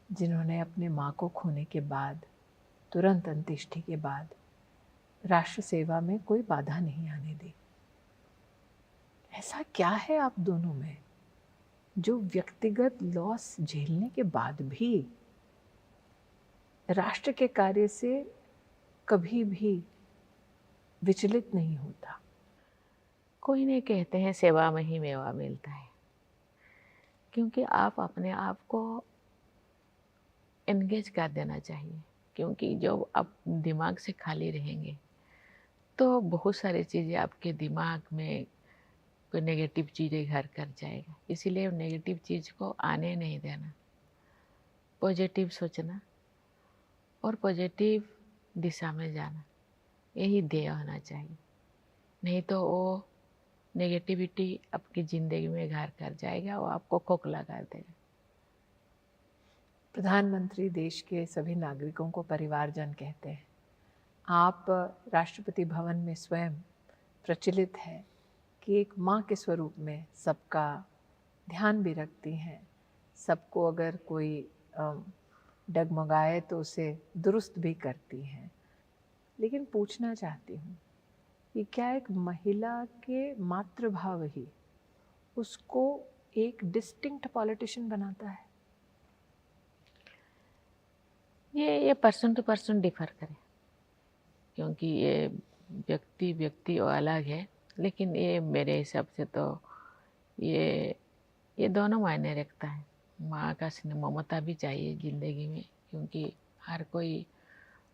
जिन्होंने अपने माँ को खोने के बाद, तुरंत अंत्येष्टि के बाद, राष्ट्र सेवा में कोई बाधा नहीं आने दी। ऐसा क्या है आप दोनों में जो व्यक्तिगत लॉस झेलने के बाद भी राष्ट्र के कार्य से कभी भी विचलित नहीं होता? कोई नहीं, कहते हैं सेवा में ही मेवा मिलता है, क्योंकि आप अपने आप को एंगेज कर देना चाहिए, क्योंकि जब आप दिमाग से खाली रहेंगे तो बहुत सारी चीज़ें आपके दिमाग में कोई नेगेटिव चीज़ें घर कर जाएगा। इसीलिए नेगेटिव चीज़ को आने नहीं देना, पॉजिटिव सोचना और पॉजिटिव दिशा में जाना, यही ध्येय होना चाहिए। नहीं तो वो नेगेटिविटी आपकी ज़िंदगी में घर कर जाएगा, वो आपको खोखला कर देगा। प्रधानमंत्री देश के सभी नागरिकों को परिवारजन कहते हैं। आप राष्ट्रपति भवन में स्वयं प्रचलित है कि एक माँ के स्वरूप में सबका ध्यान भी रखती हैं, सबको अगर कोई डगमगाए तो उसे दुरुस्त भी करती हैं। लेकिन पूछना चाहती हूँ कि क्या एक महिला के मातृभाव ही उसको एक डिस्टिंक्ट पॉलिटिशियन बनाता है? ये पर्सन टू पर्सन डिफर करे, क्योंकि ये व्यक्ति और अलग है, लेकिन ये मेरे हिसाब से तो ये दोनों मायने रखता है। माँ का स्नेह ममता भी चाहिए ज़िंदगी में, क्योंकि हर कोई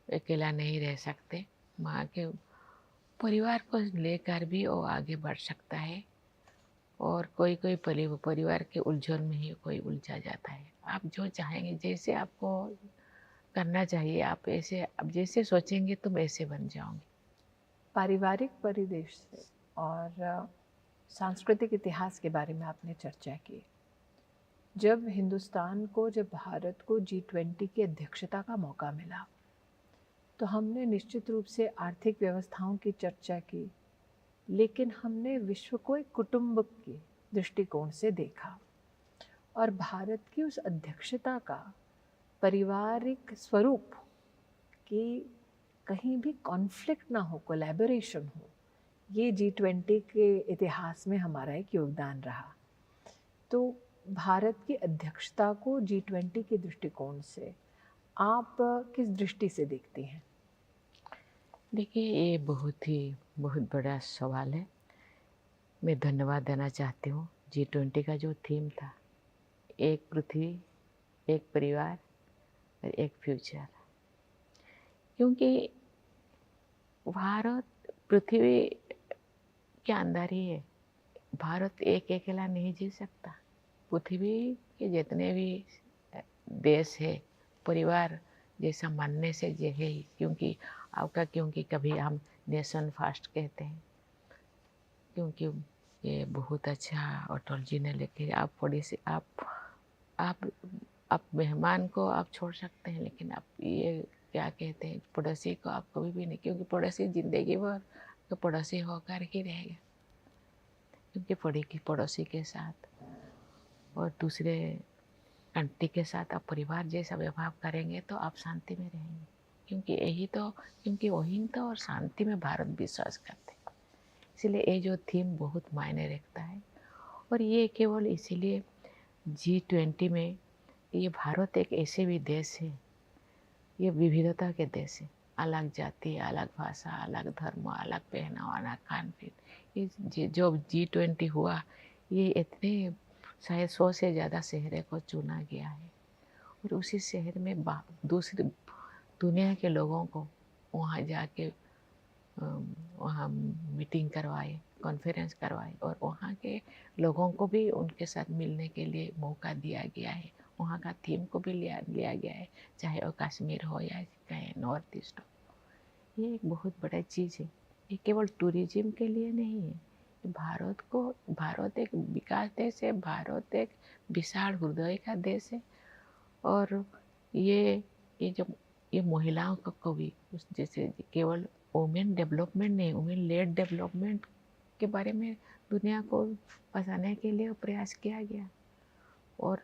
अकेला नहीं रह सकते। वहाँ के परिवार को लेकर भी वो आगे बढ़ सकता है। और कोई कोई परिवार के उलझन में ही कोई उलझा जाता है। आप जो चाहेंगे, जैसे आपको करना चाहिए, आप ऐसे, आप जैसे सोचेंगे तुम ऐसे बन जाओगे। पारिवारिक परिवेश से और सांस्कृतिक इतिहास के बारे में आपने चर्चा की। जब भारत को G20 की अध्यक्षता का मौका मिला, तो हमने निश्चित रूप से आर्थिक व्यवस्थाओं की चर्चा की, लेकिन हमने विश्व को एक कुटुंब के दृष्टिकोण से देखा और भारत की उस अध्यक्षता का पारिवारिक स्वरूप कि कहीं भी कॉन्फ्लिक्ट ना हो, कोलैबोरेशन हो, ये G20 के इतिहास में हमारा एक योगदान रहा। तो भारत की अध्यक्षता को G20 के दृष्टिकोण से आप किस दृष्टि से देखती हैं? देखिए, ये बहुत बड़ा सवाल है। मैं धन्यवाद देना चाहती हूँ। G20 का जो थीम था, एक पृथ्वी, एक परिवार और एक फ्यूचर, क्योंकि भारत पृथ्वी के अंदर ही है। भारत एक अकेला नहीं जी सकता। पृथ्वी के जितने भी देश है, परिवार जैसा मानने से जे है ही, क्योंकि कभी हम नेशन फर्स्ट कहते हैं, क्योंकि ये बहुत अच्छा अटल जी ने लिखे। आप थोड़ी सी आप मेहमान को आप छोड़ सकते हैं, लेकिन आप ये क्या कहते हैं, पड़ोसी को आप कभी भी नहीं, क्योंकि पड़ोसी जिंदगी भर तो पड़ोसी होकर ही रहेगा। क्योंकि पड़ोसी के साथ और दूसरे कंट्री के साथ आप परिवार जैसा व्यवहार करेंगे तो आप शांति में रहेंगे। क्योंकि अहिंसा और शांति में भारत विश्वास करते हैं। इसलिए ये जो थीम बहुत मायने रखता है। और ये केवल इसीलिए G20 में, ये भारत एक ऐसे भी देश है, ये विविधता के देश है। अलग जाति, अलग भाषा, अलग धर्म, अलग पहनावा, अलग खान पीन। ये जो G20 हुआ, ये इतने शायद 100 से ज़्यादा शहरों को चुना गया है और उसी शहर में दूसरी दुनिया के लोगों को वहाँ जाके वहाँ मीटिंग करवाए, कॉन्फ्रेंस करवाए और वहाँ के लोगों को भी उनके साथ मिलने के लिए मौका दिया गया है। वहाँ का थीम को भी लिया गया है, चाहे वो कश्मीर हो या चाहे नॉर्थ ईस्ट हो। ये एक बहुत बड़ा चीज़ है। ये केवल टूरिज्म के लिए नहीं है। भारत एक विकास देश है, भारत एक विशाल हृदय का देश है। और ये महिलाओं को भी जैसे केवल वुमेन डेवलपमेंट नहीं, वुमेन लेड डेवलपमेंट के बारे में दुनिया को बताने के लिए प्रयास किया गया और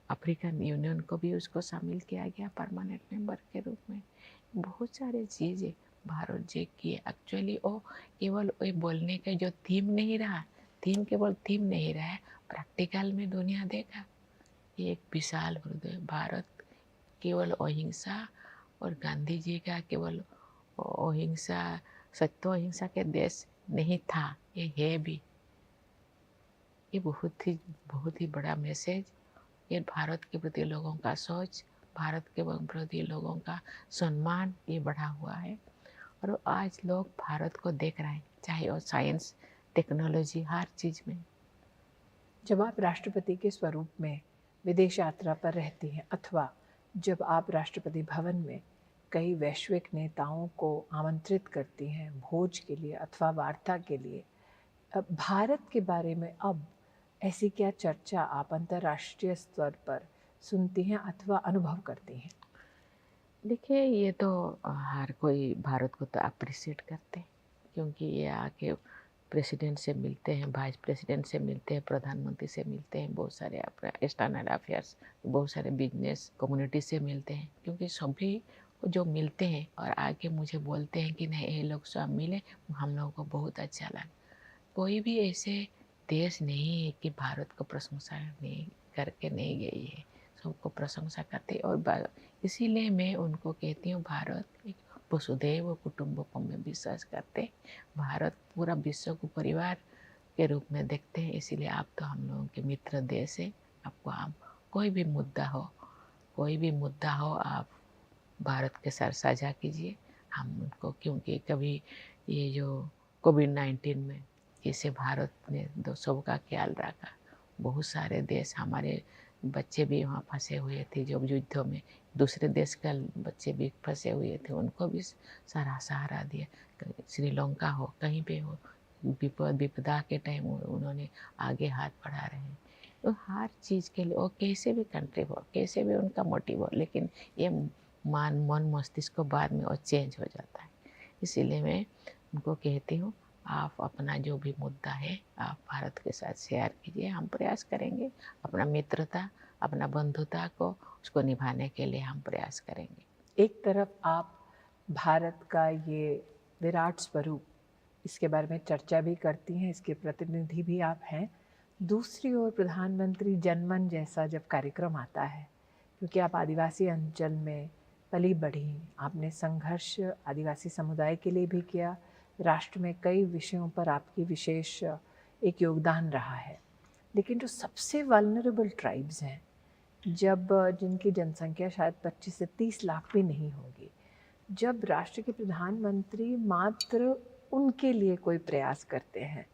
अफ्रीकन यूनियन को भी उसको शामिल किया गया परमानेंट मेंबर के रूप में। बहुत सारे चीज़ें भारत जी की एक्चुअली वो केवल वो बोलने का जो थीम नहीं रहा, थीम केवल थीम नहीं रहा है, प्रैक्टिकल में दुनिया देखा। ये एक विशाल हृदय भारत केवल अहिंसा और गांधी जी का केवल अहिंसा, सत्य अहिंसा के देश नहीं था, ये है भी। ये बहुत ही बड़ा मैसेज। ये भारत के प्रति लोगों का सोच, भारत के प्रति लोगों का सम्मान ये बढ़ा हुआ है। और आज लोग भारत को देख रहे हैं, चाहे वो साइंस, टेक्नोलॉजी, हर चीज़ में। जब आप राष्ट्रपति के स्वरूप में विदेश यात्रा पर रहती हैं अथवा जब आप राष्ट्रपति भवन में कई वैश्विक नेताओं को आमंत्रित करती हैं भोज के लिए अथवा वार्ता के लिए, भारत के बारे में अब ऐसी क्या चर्चा आप अंतर्राष्ट्रीय स्तर पर सुनती हैं अथवा अनुभव करती हैं? देखिए, ये तो हर कोई भारत को तो अप्रिशिएट करते हैं, क्योंकि ये आके प्रेसिडेंट से मिलते हैं, वाइस प्रेसिडेंट से मिलते हैं, प्रधानमंत्री से मिलते हैं, बहुत सारे एक्सटर्नल अफेयर्स, बहुत सारे बिजनेस कम्युनिटी से मिलते हैं। क्योंकि सभी जो मिलते हैं और आके मुझे बोलते हैं कि नहीं, ये लोग सब मिले, हम लोगों को बहुत अच्छा लगा। कोई भी ऐसे देश नहीं है कि भारत को प्रशंसा नहीं करके नहीं गई है, सबको प्रशंसा करते। और इसीलिए मैं उनको कहती हूँ, भारत एक वसुधैव कुटुंबकम में विश्वास करते। भारत पूरा विश्व को परिवार के रूप में देखते हैं। इसीलिए आप तो हम लोगों के मित्र देश है। आपको आप कोई भी मुद्दा हो आप भारत के साथ साझा कीजिए। हम उनको, क्योंकि कभी ये जो कोविड-19 में जैसे भारत ने सबका ख्याल रखा, बहुत सारे देश, हमारे बच्चे भी वहाँ फंसे हुए थे जो युद्धों में, दूसरे देश का बच्चे भी फंसे हुए थे, उनको भी सारा सहारा दिया। श्रीलंका हो, कहीं पे हो, विपदा के टाइम उन्होंने आगे हाथ बढ़ा रहे हैं। तो हर चीज़ के लिए, वो कैसे भी कंट्री हो, कैसे भी उनका मोटिव हो, लेकिन ये मन मस्तिष्क को बाद में वो चेंज हो जाता है। इसीलिए मैं उनको कहती हूँ, आप अपना जो भी मुद्दा है आप भारत के साथ शेयर कीजिए, हम प्रयास करेंगे अपना मित्रता, अपना बंधुता को उसको निभाने के लिए हम प्रयास करेंगे। एक तरफ आप भारत का ये विराट स्वरूप, इसके बारे में चर्चा भी करती हैं, इसके प्रतिनिधि भी आप हैं। दूसरी ओर प्रधानमंत्री जनमन जैसा जब कार्यक्रम आता है, क्योंकि आप आदिवासी अंचल में पली बढ़ी, आपने संघर्ष आदिवासी समुदाय के लिए भी किया, राष्ट्र में कई विषयों पर आपकी विशेष एक योगदान रहा है। लेकिन जो सबसे वल्नरेबल ट्राइब्स हैं, जब जिनकी जनसंख्या शायद 25 से 30 लाख भी नहीं होगी, जब राष्ट्र के प्रधानमंत्री मात्र उनके लिए कोई प्रयास करते हैं,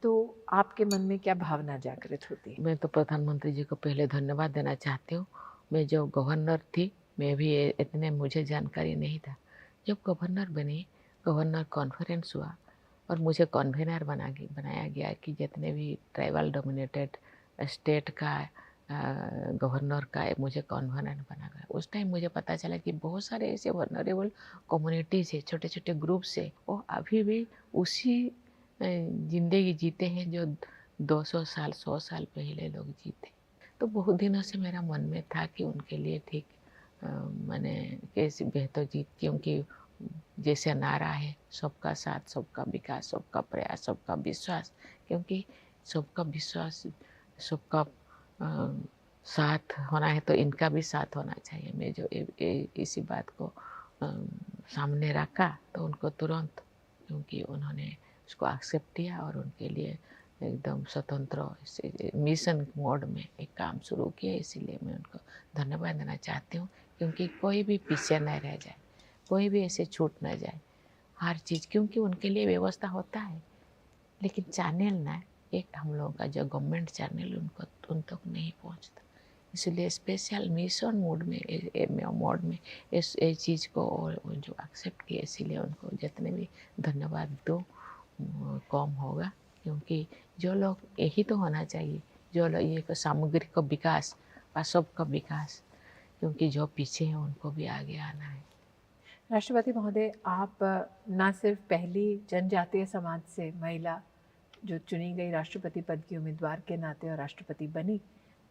तो आपके मन में क्या भावना जागृत होती है? मैं तो प्रधानमंत्री जी को पहले धन्यवाद देना चाहती हूँ। मैं जो गवर्नर थी, मैं भी इतने मुझे जानकारी नहीं था। जब गवर्नर बनी, गवर्नर कॉन्फ्रेंस हुआ और मुझे कन्वीनर बनाया गया कि जितने भी ट्राइबल डोमिनेटेड स्टेट का गवर्नर का मुझे कन्वीनर बना गया। उस टाइम मुझे पता चला कि बहुत सारे ऐसे वल्नरेबल कम्युनिटीज़ है, छोटे छोटे ग्रुप्स है, वो अभी भी उसी ज़िंदगी जीते हैं जो 200 साल 100 साल पहले लोग जीते। तो बहुत दिनों से मेरा मन में था कि उनके लिए ठीक मैंने कैसे बेहतर जीत, क्योंकि जैसे नारा है, सबका साथ, सबका विकास, सबका प्रयास, सबका विश्वास, क्योंकि सबका विश्वास, सबका साथ होना है तो इनका भी साथ होना चाहिए। मैं जो इसी बात को सामने रखा तो उनको तुरंत, क्योंकि उन्होंने उसको एक्सेप्ट किया और उनके लिए एकदम स्वतंत्र मिशन मोड में एक काम शुरू किया। इसीलिए मैं उनको धन्यवाद देना चाहती हूँ, क्योंकि कोई भी पीछे न रह जाए, कोई भी ऐसे छूट न जाए, हर चीज़, क्योंकि उनके लिए व्यवस्था होता है, लेकिन चैनल ना, एक हम लोगों का जो गवर्नमेंट चैनल उनको उन तक नहीं पहुँचता। इसलिए स्पेशल मिशन मोड में इस चीज़ को और जो एक्सेप्ट किया, इसीलिए उनको जितने भी धन्यवाद दो कम होगा, क्योंकि जो लोग, यही तो होना चाहिए, जो लोग ये सामग्रिक विकास और सबका विकास, क्योंकि जो पीछे हैं उनको भी आगे आना है। राष्ट्रपति महोदय, आप न सिर्फ पहली जनजातीय समाज से महिला जो चुनी गई राष्ट्रपति पद की उम्मीदवार के नाते और राष्ट्रपति बनी,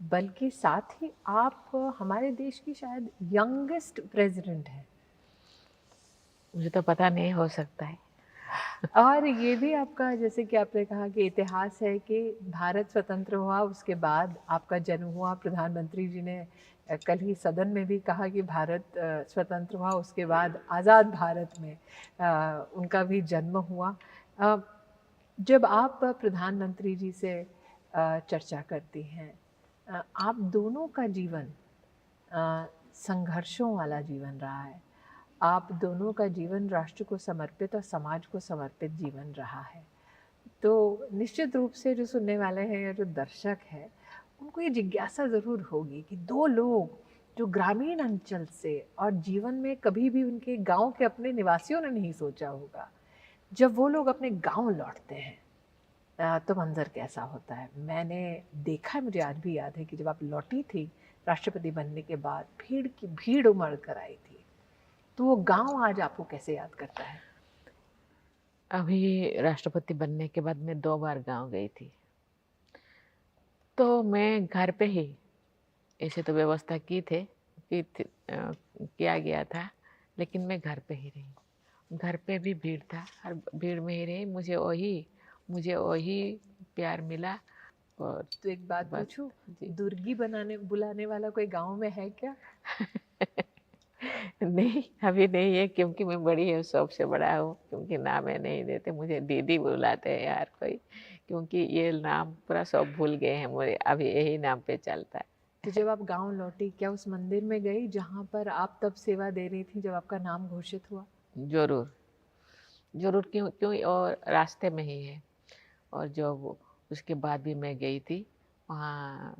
बल्कि साथ ही आप हमारे देश की शायद यंगेस्ट प्रेसिडेंट हैं। मुझे तो पता नहीं, हो सकता है। और ये भी आपका, जैसे कि आपने कहा कि इतिहास है कि भारत स्वतंत्र हुआ, उसके बाद आपका जन्म हुआ। प्रधानमंत्री जी ने कल ही सदन में भी कहा कि भारत स्वतंत्र हुआ, उसके बाद आज़ाद भारत में उनका भी जन्म हुआ। जब आप प्रधानमंत्री जी से चर्चा करती हैं, आप दोनों का जीवन संघर्षों वाला जीवन रहा है, आप दोनों का जीवन राष्ट्र को समर्पित और समाज को समर्पित जीवन रहा है। तो निश्चित रूप से जो सुनने वाले हैं या जो दर्शक हैं, उनको ये जिज्ञासा ज़रूर होगी कि दो लोग जो ग्रामीण अंचल से और जीवन में कभी भी उनके गांव के अपने निवासियों ने नहीं सोचा होगा, जब वो लोग अपने गांव लौटते हैं तो मंजर कैसा होता है। मैंने देखा है, मुझे आज भी याद है कि जब आप लौटी थी राष्ट्रपति बनने के बाद, भीड़ की भीड़ उमड़ कर आई थी, तो वो गांव आज आपको कैसे याद करता है? अभी राष्ट्रपति बनने के बाद मैं 2 बार गांव गई थी, तो मैं घर पे ही, ऐसे तो व्यवस्था किया गया था, लेकिन मैं घर पे ही रही। घर पे भी भीड़ था, हर भीड़ में ही रही, मुझे वही प्यार मिला। और तो एक बात पूछूं, दुर्गी बुलाने वाला कोई गांव में है क्या? नहीं, अभी नहीं है, क्योंकि मैं बड़ी हूँ, सबसे बड़ा हूँ, क्योंकि नाम है नहीं देते, मुझे दीदी बुलाते हैं यार कोई, क्योंकि ये नाम पूरा सब भूल गए हैं, मुझे अभी यही नाम पे चलता है। तो जब आप गांव लौटी, क्या उस मंदिर में गई जहां पर आप तब सेवा दे रही थी जब आपका नाम घोषित हुआ? ज़रूर, ज़रूर, क्यों क्यों और रास्ते में ही है। और जो उसके बाद भी मैं गई थी वहाँ,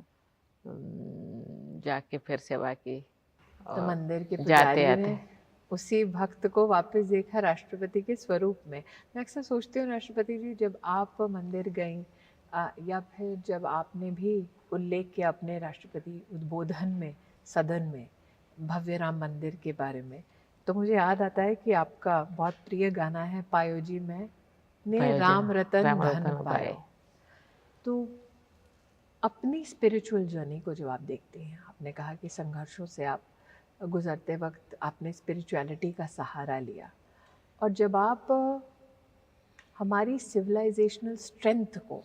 जाके फिर सेवा की तो और मंदिर के जाते पुजारी ने आते। उसी भक्त को वापस देखा राष्ट्रपति के स्वरूप में। मैं अक्सर सोचती हूँ राष्ट्रपति जी, जब आप मंदिर गईं या फिर जब आपने भी उल्लेख किया अपने राष्ट्रपति उद्बोधन में सदन में भव्य राम मंदिर के बारे में, तो मुझे याद आता है कि आपका बहुत प्रिय गाना है पायो जी मैंने प्रयोजन राम रतन राम धन रतन पाए। पायो। तो अपनी स्पिरिचुअल जर्नी को जब आप देखते हैं, आपने कहा कि संघर्षों से आप गुजरते वक्त आपने स्पिरिचुअलिटी का सहारा लिया, और जब आप हमारी सिविलाइजेशनल स्ट्रेंथ को,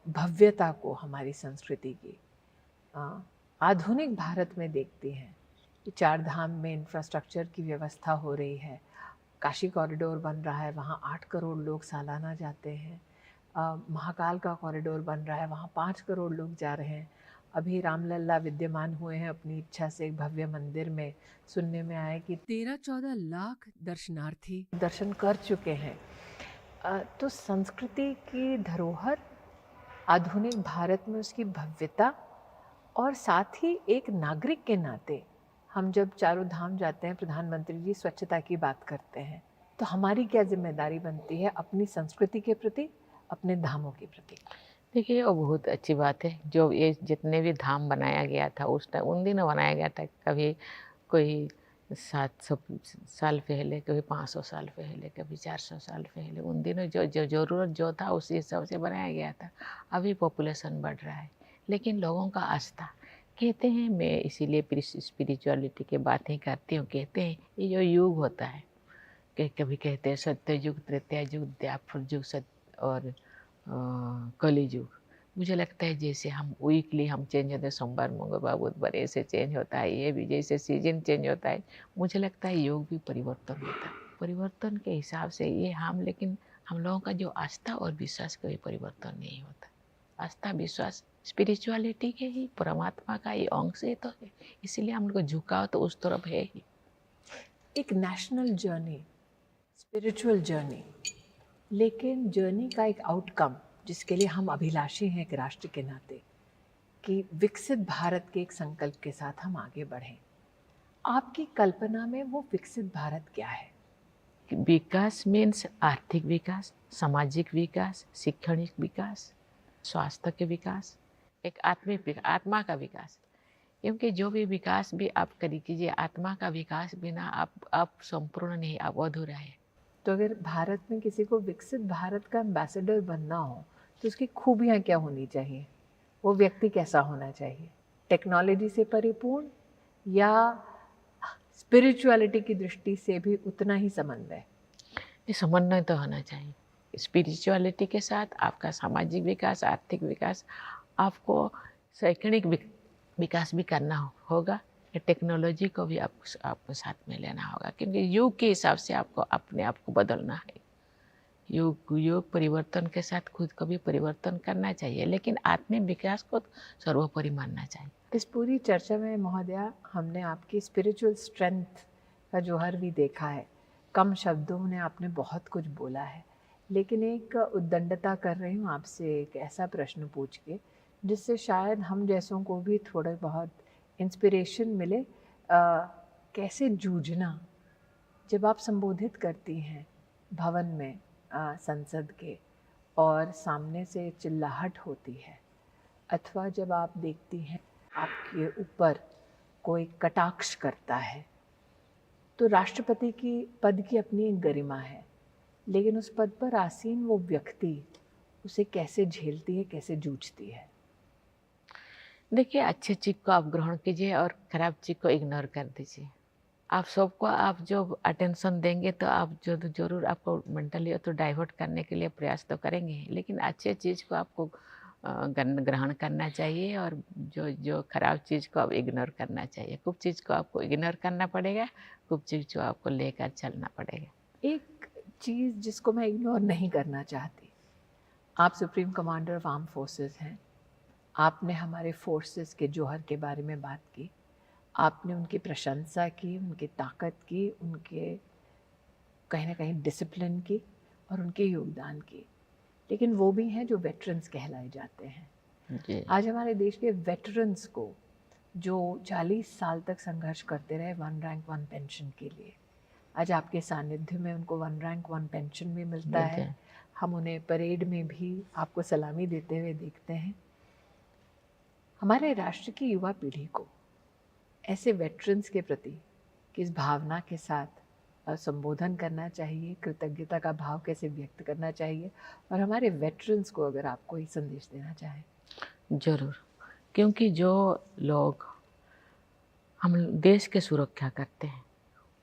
भव्यता को, हमारी संस्कृति की आधुनिक भारत में देखते हैं कि चार धाम में इंफ्रास्ट्रक्चर की व्यवस्था हो रही है, काशी कॉरिडोर बन रहा है, वहाँ 8 करोड़ लोग सालाना जाते हैं, महाकाल का कॉरिडोर बन रहा है, वहाँ 5 करोड़ लोग जा रहे हैं, अभी रामलला विद्यमान हुए हैं अपनी इच्छा से एक भव्य मंदिर में, सुनने में आया कि 13-14 लाख दर्शनार्थी दर्शन कर चुके हैं। तो संस्कृति की धरोहर, आधुनिक भारत में उसकी भव्यता, और साथ ही एक नागरिक के नाते हम जब चारों धाम जाते हैं, प्रधानमंत्री जी स्वच्छता की बात करते हैं, तो हमारी क्या जिम्मेदारी बनती है अपनी संस्कृति के प्रति, अपने धामों के प्रति? देखिए, वो बहुत अच्छी बात है। जो ये जितने भी धाम बनाया गया था उस टाइम, उन दिनों बनाया गया था, कभी कोई 700 साल पहले, कभी 500 साल पहले, कभी 400 साल पहले। उन दिनों जो जो ज़रूरत जो था उसी हिसाब से बनाया गया था। अभी पॉपुलेशन बढ़ रहा है, लेकिन लोगों का आस्था, कहते हैं, मैं इसीलिए स्पिरिचुअलिटी की बातें करती हूँ, कहते हैं ये जो युग होता है, कि कभी कहते हैं सत्य युग, त्रेता युग, द्वापर युग, सत्य और कली युग। मुझे लगता है जैसे हम वीकली हम चेंज होते हैं, सोमवार मंगलवार बुधवार ऐसे चेंज होता है, ये भी जैसे सीजन चेंज होता है, मुझे लगता है योग भी परिवर्तन होता है। परिवर्तन के हिसाब से ये हम, लेकिन हम लोगों का जो आस्था और विश्वास कभी परिवर्तन नहीं होता। आस्था विश्वास स्पिरिचुअलिटी के ही, परमात्मा का ही अंश ही तो है, इसीलिए हम लोग झुकाव तो उस तरफ है ही। एक नेशनल जर्नी, स्पिरिचुअल जर्नी, लेकिन जर्नी का एक आउटकम जिसके लिए हम अभिलाषी हैं एक राष्ट्र के नाते, कि विकसित भारत के एक संकल्प के साथ हम आगे बढ़ें। आपकी कल्पना में वो विकसित भारत क्या है? विकास मीन्स आर्थिक विकास, सामाजिक विकास, शैक्षणिक विकास, स्वास्थ्य के विकास, एक आत्मिक आत्मा का विकास। क्योंकि जो भी विकास भी आप कीजिए, आत्मा का विकास बिना आप संपूर्ण नहीं, आप अधूरा है। तो अगर भारत में किसी को विकसित भारत का एम्बेसडर बनना हो तो उसकी खूबियाँ क्या होनी चाहिए? वो व्यक्ति कैसा होना चाहिए? टेक्नोलॉजी से परिपूर्ण या स्पिरिचुअलिटी की दृष्टि से भी उतना ही समन्वय? ये समन्वय तो होना चाहिए स्पिरिचुअलिटी के साथ। आपका सामाजिक विकास, आर्थिक विकास, आपको शैक्षणिक विकास भी करना होगा। टेक्नोलॉजी को भी आपको साथ में लेना होगा, क्योंकि युग के हिसाब से आपको अपने आप को बदलना है। युग परिवर्तन के साथ खुद को भी परिवर्तन करना चाहिए, लेकिन आत्मिक विकास को सर्वोपरि मानना चाहिए। इस पूरी चर्चा में महोदया, हमने आपकी स्पिरिचुअल स्ट्रेंथ का जौहर भी देखा है। कम शब्दों में आपने बहुत कुछ बोला है, लेकिन एक उद्दंडता कर रही हूँ आपसे एक ऐसा प्रश्न पूछ के जिससे शायद हम जैसों को भी थोड़े बहुत इंस्पिरेशन मिले। कैसे जूझना, जब आप संबोधित करती हैं भवन में संसद के, और सामने से चिल्लाहट होती है, अथवा जब आप देखती हैं आपके ऊपर कोई कटाक्ष करता है, तो राष्ट्रपति की पद की अपनी एक गरिमा है, लेकिन उस पद पर आसीन वो व्यक्ति उसे कैसे झेलती है, कैसे जूझती है? देखिए, अच्छे चीज़ को आप ग्रहण कीजिए और खराब चीज़ को इग्नोर कर दीजिए। आप सबको आप जो अटेंशन देंगे तो आप जो ज़रूर आपको मेंटली तो डाइवर्ट करने के लिए प्रयास तो करेंगे, लेकिन अच्छे चीज़ को आपको ग्रहण करना चाहिए, और जो जो खराब चीज़ को आप इग्नोर करना चाहिए। कुछ चीज़ को आपको इग्नोर करना पड़ेगा, कुछ चीज़ को आपको लेकर चलना पड़ेगा। एक चीज़ जिसको मैं इग्नोर नहीं करना चाहती, आप supreme commander of arm forces हैं, आपने हमारे फोर्सेस के जौहर के बारे में बात की, आपने उनकी प्रशंसा की, उनकी ताकत की, उनके कहीं ना कहीं डिसिप्लिन की और उनके योगदान की। लेकिन वो भी हैं जो वेटरन्स कहलाए जाते हैं। जी आज हमारे देश के वेटरन्स को जो 40 साल तक संघर्ष करते रहे वन रैंक वन पेंशन के लिए, आज आपके सानिध्य में उनको वन रैंक वन पेंशन भी मिलता मिलते है। हैं। हम उन्हें परेड में भी आपको सलामी देते हुए देखते हैं। हमारे राष्ट्र की युवा पीढ़ी को ऐसे वेटरन्स के प्रति किस भावना के साथ संबोधन करना चाहिए, कृतज्ञता का भाव कैसे व्यक्त करना चाहिए, और हमारे वेटरन्स को अगर आप कोई संदेश देना चाहें? जरूर, क्योंकि जो लोग हम देश की सुरक्षा करते हैं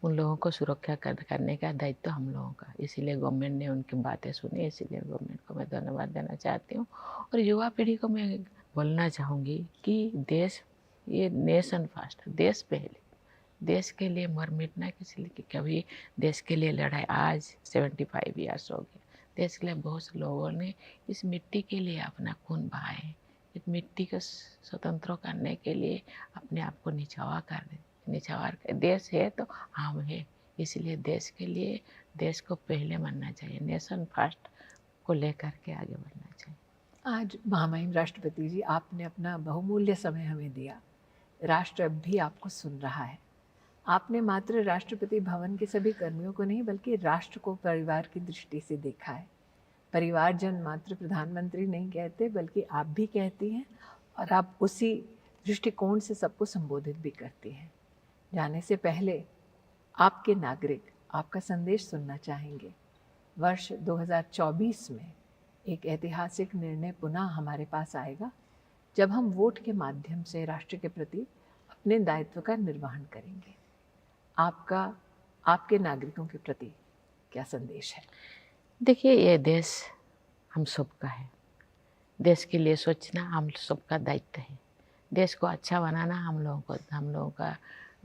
उन लोगों को सुरक्षा करने का दायित्व हम लोगों का, इसीलिए गवर्नमेंट ने उनकी बातें सुनी, इसीलिए गवर्नमेंट को मैं धन्यवाद देना चाहती हूँ। और युवा पीढ़ी को मैं बोलना चाहूँगी कि देश, ये नेशन फर्स्ट, देश पहले, देश के लिए मर मिटना किसी लिए, कि कभी देश के लिए लड़ाई, आज 75 ईयर्स हो गए, देश के लिए बहुत से लोगों ने इस मिट्टी के लिए अपना खून बहाए हैं, इस मिट्टी को स्वतंत्र करने के लिए अपने आप को निछावर कर देश है तो हम है, इसलिए देश के लिए, देश को पहले मानना चाहिए, नेशन फर्स्ट को लेकर के आगे बढ़ना चाहिए। आज महामहिम राष्ट्रपति जी, आपने अपना बहुमूल्य समय हमें दिया। राष्ट्र अब भी आपको सुन रहा है। आपने मात्र राष्ट्रपति भवन के सभी कर्मियों को नहीं बल्कि राष्ट्र को परिवार की दृष्टि से देखा है। परिवारजन मात्र प्रधानमंत्री नहीं कहते बल्कि आप भी कहती हैं, और आप उसी दृष्टिकोण से सबको संबोधित भी करती हैं। जाने से पहले आपके नागरिक आपका संदेश सुनना चाहेंगे। वर्ष 2024 में एक ऐतिहासिक निर्णय पुनः हमारे पास आएगा जब हम वोट के माध्यम से राष्ट्र के प्रति अपने दायित्व का निर्वहन करेंगे। आपका आपके नागरिकों के प्रति क्या संदेश है? देखिए, ये देश हम सबका है, देश के लिए सोचना हम सबका दायित्व है, देश को अच्छा बनाना हम लोगों का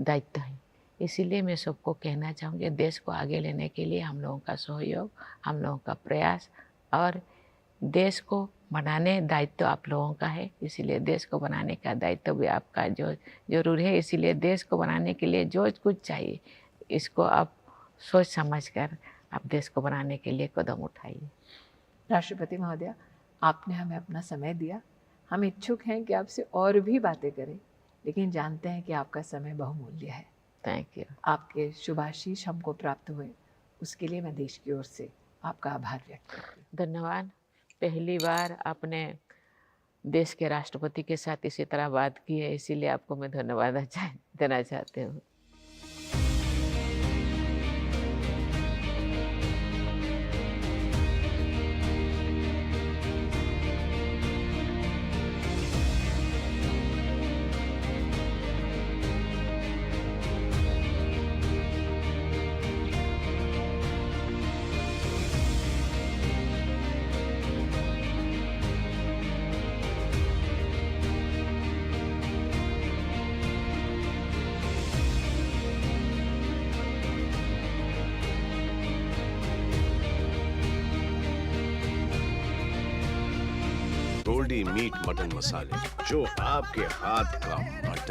दायित्व है। इसीलिए मैं सबको कहना चाहूँगी, देश को आगे लेने के लिए हम लोगों का सहयोग, हम लोगों का प्रयास, और देश को बनाने दायित्व आप लोगों का है, इसीलिए देश को बनाने का दायित्व भी आपका जो जरूर है। इसीलिए देश को बनाने के लिए जो कुछ चाहिए, इसको आप सोच समझ कर आप देश को बनाने के लिए कदम उठाइए। राष्ट्रपति महोदया, आपने हमें अपना समय दिया। हम इच्छुक हैं कि आपसे और भी बातें करें, लेकिन जानते हैं कि आपका समय बहुमूल्य है। Thank you. आपके शुभाशीष हमको प्राप्त हुए, उसके लिए मैं देश की ओर से आपका आभार व्यक्त करती हूँ। धन्यवाद। पहली बार आपने देश के राष्ट्रपति के साथ इसी तरह बात की है, इसीलिए आपको मैं धन्यवाद देना चाहती हूँ। गोल्डी मीट मटन मसाले, जो आपके हाथ का मटन।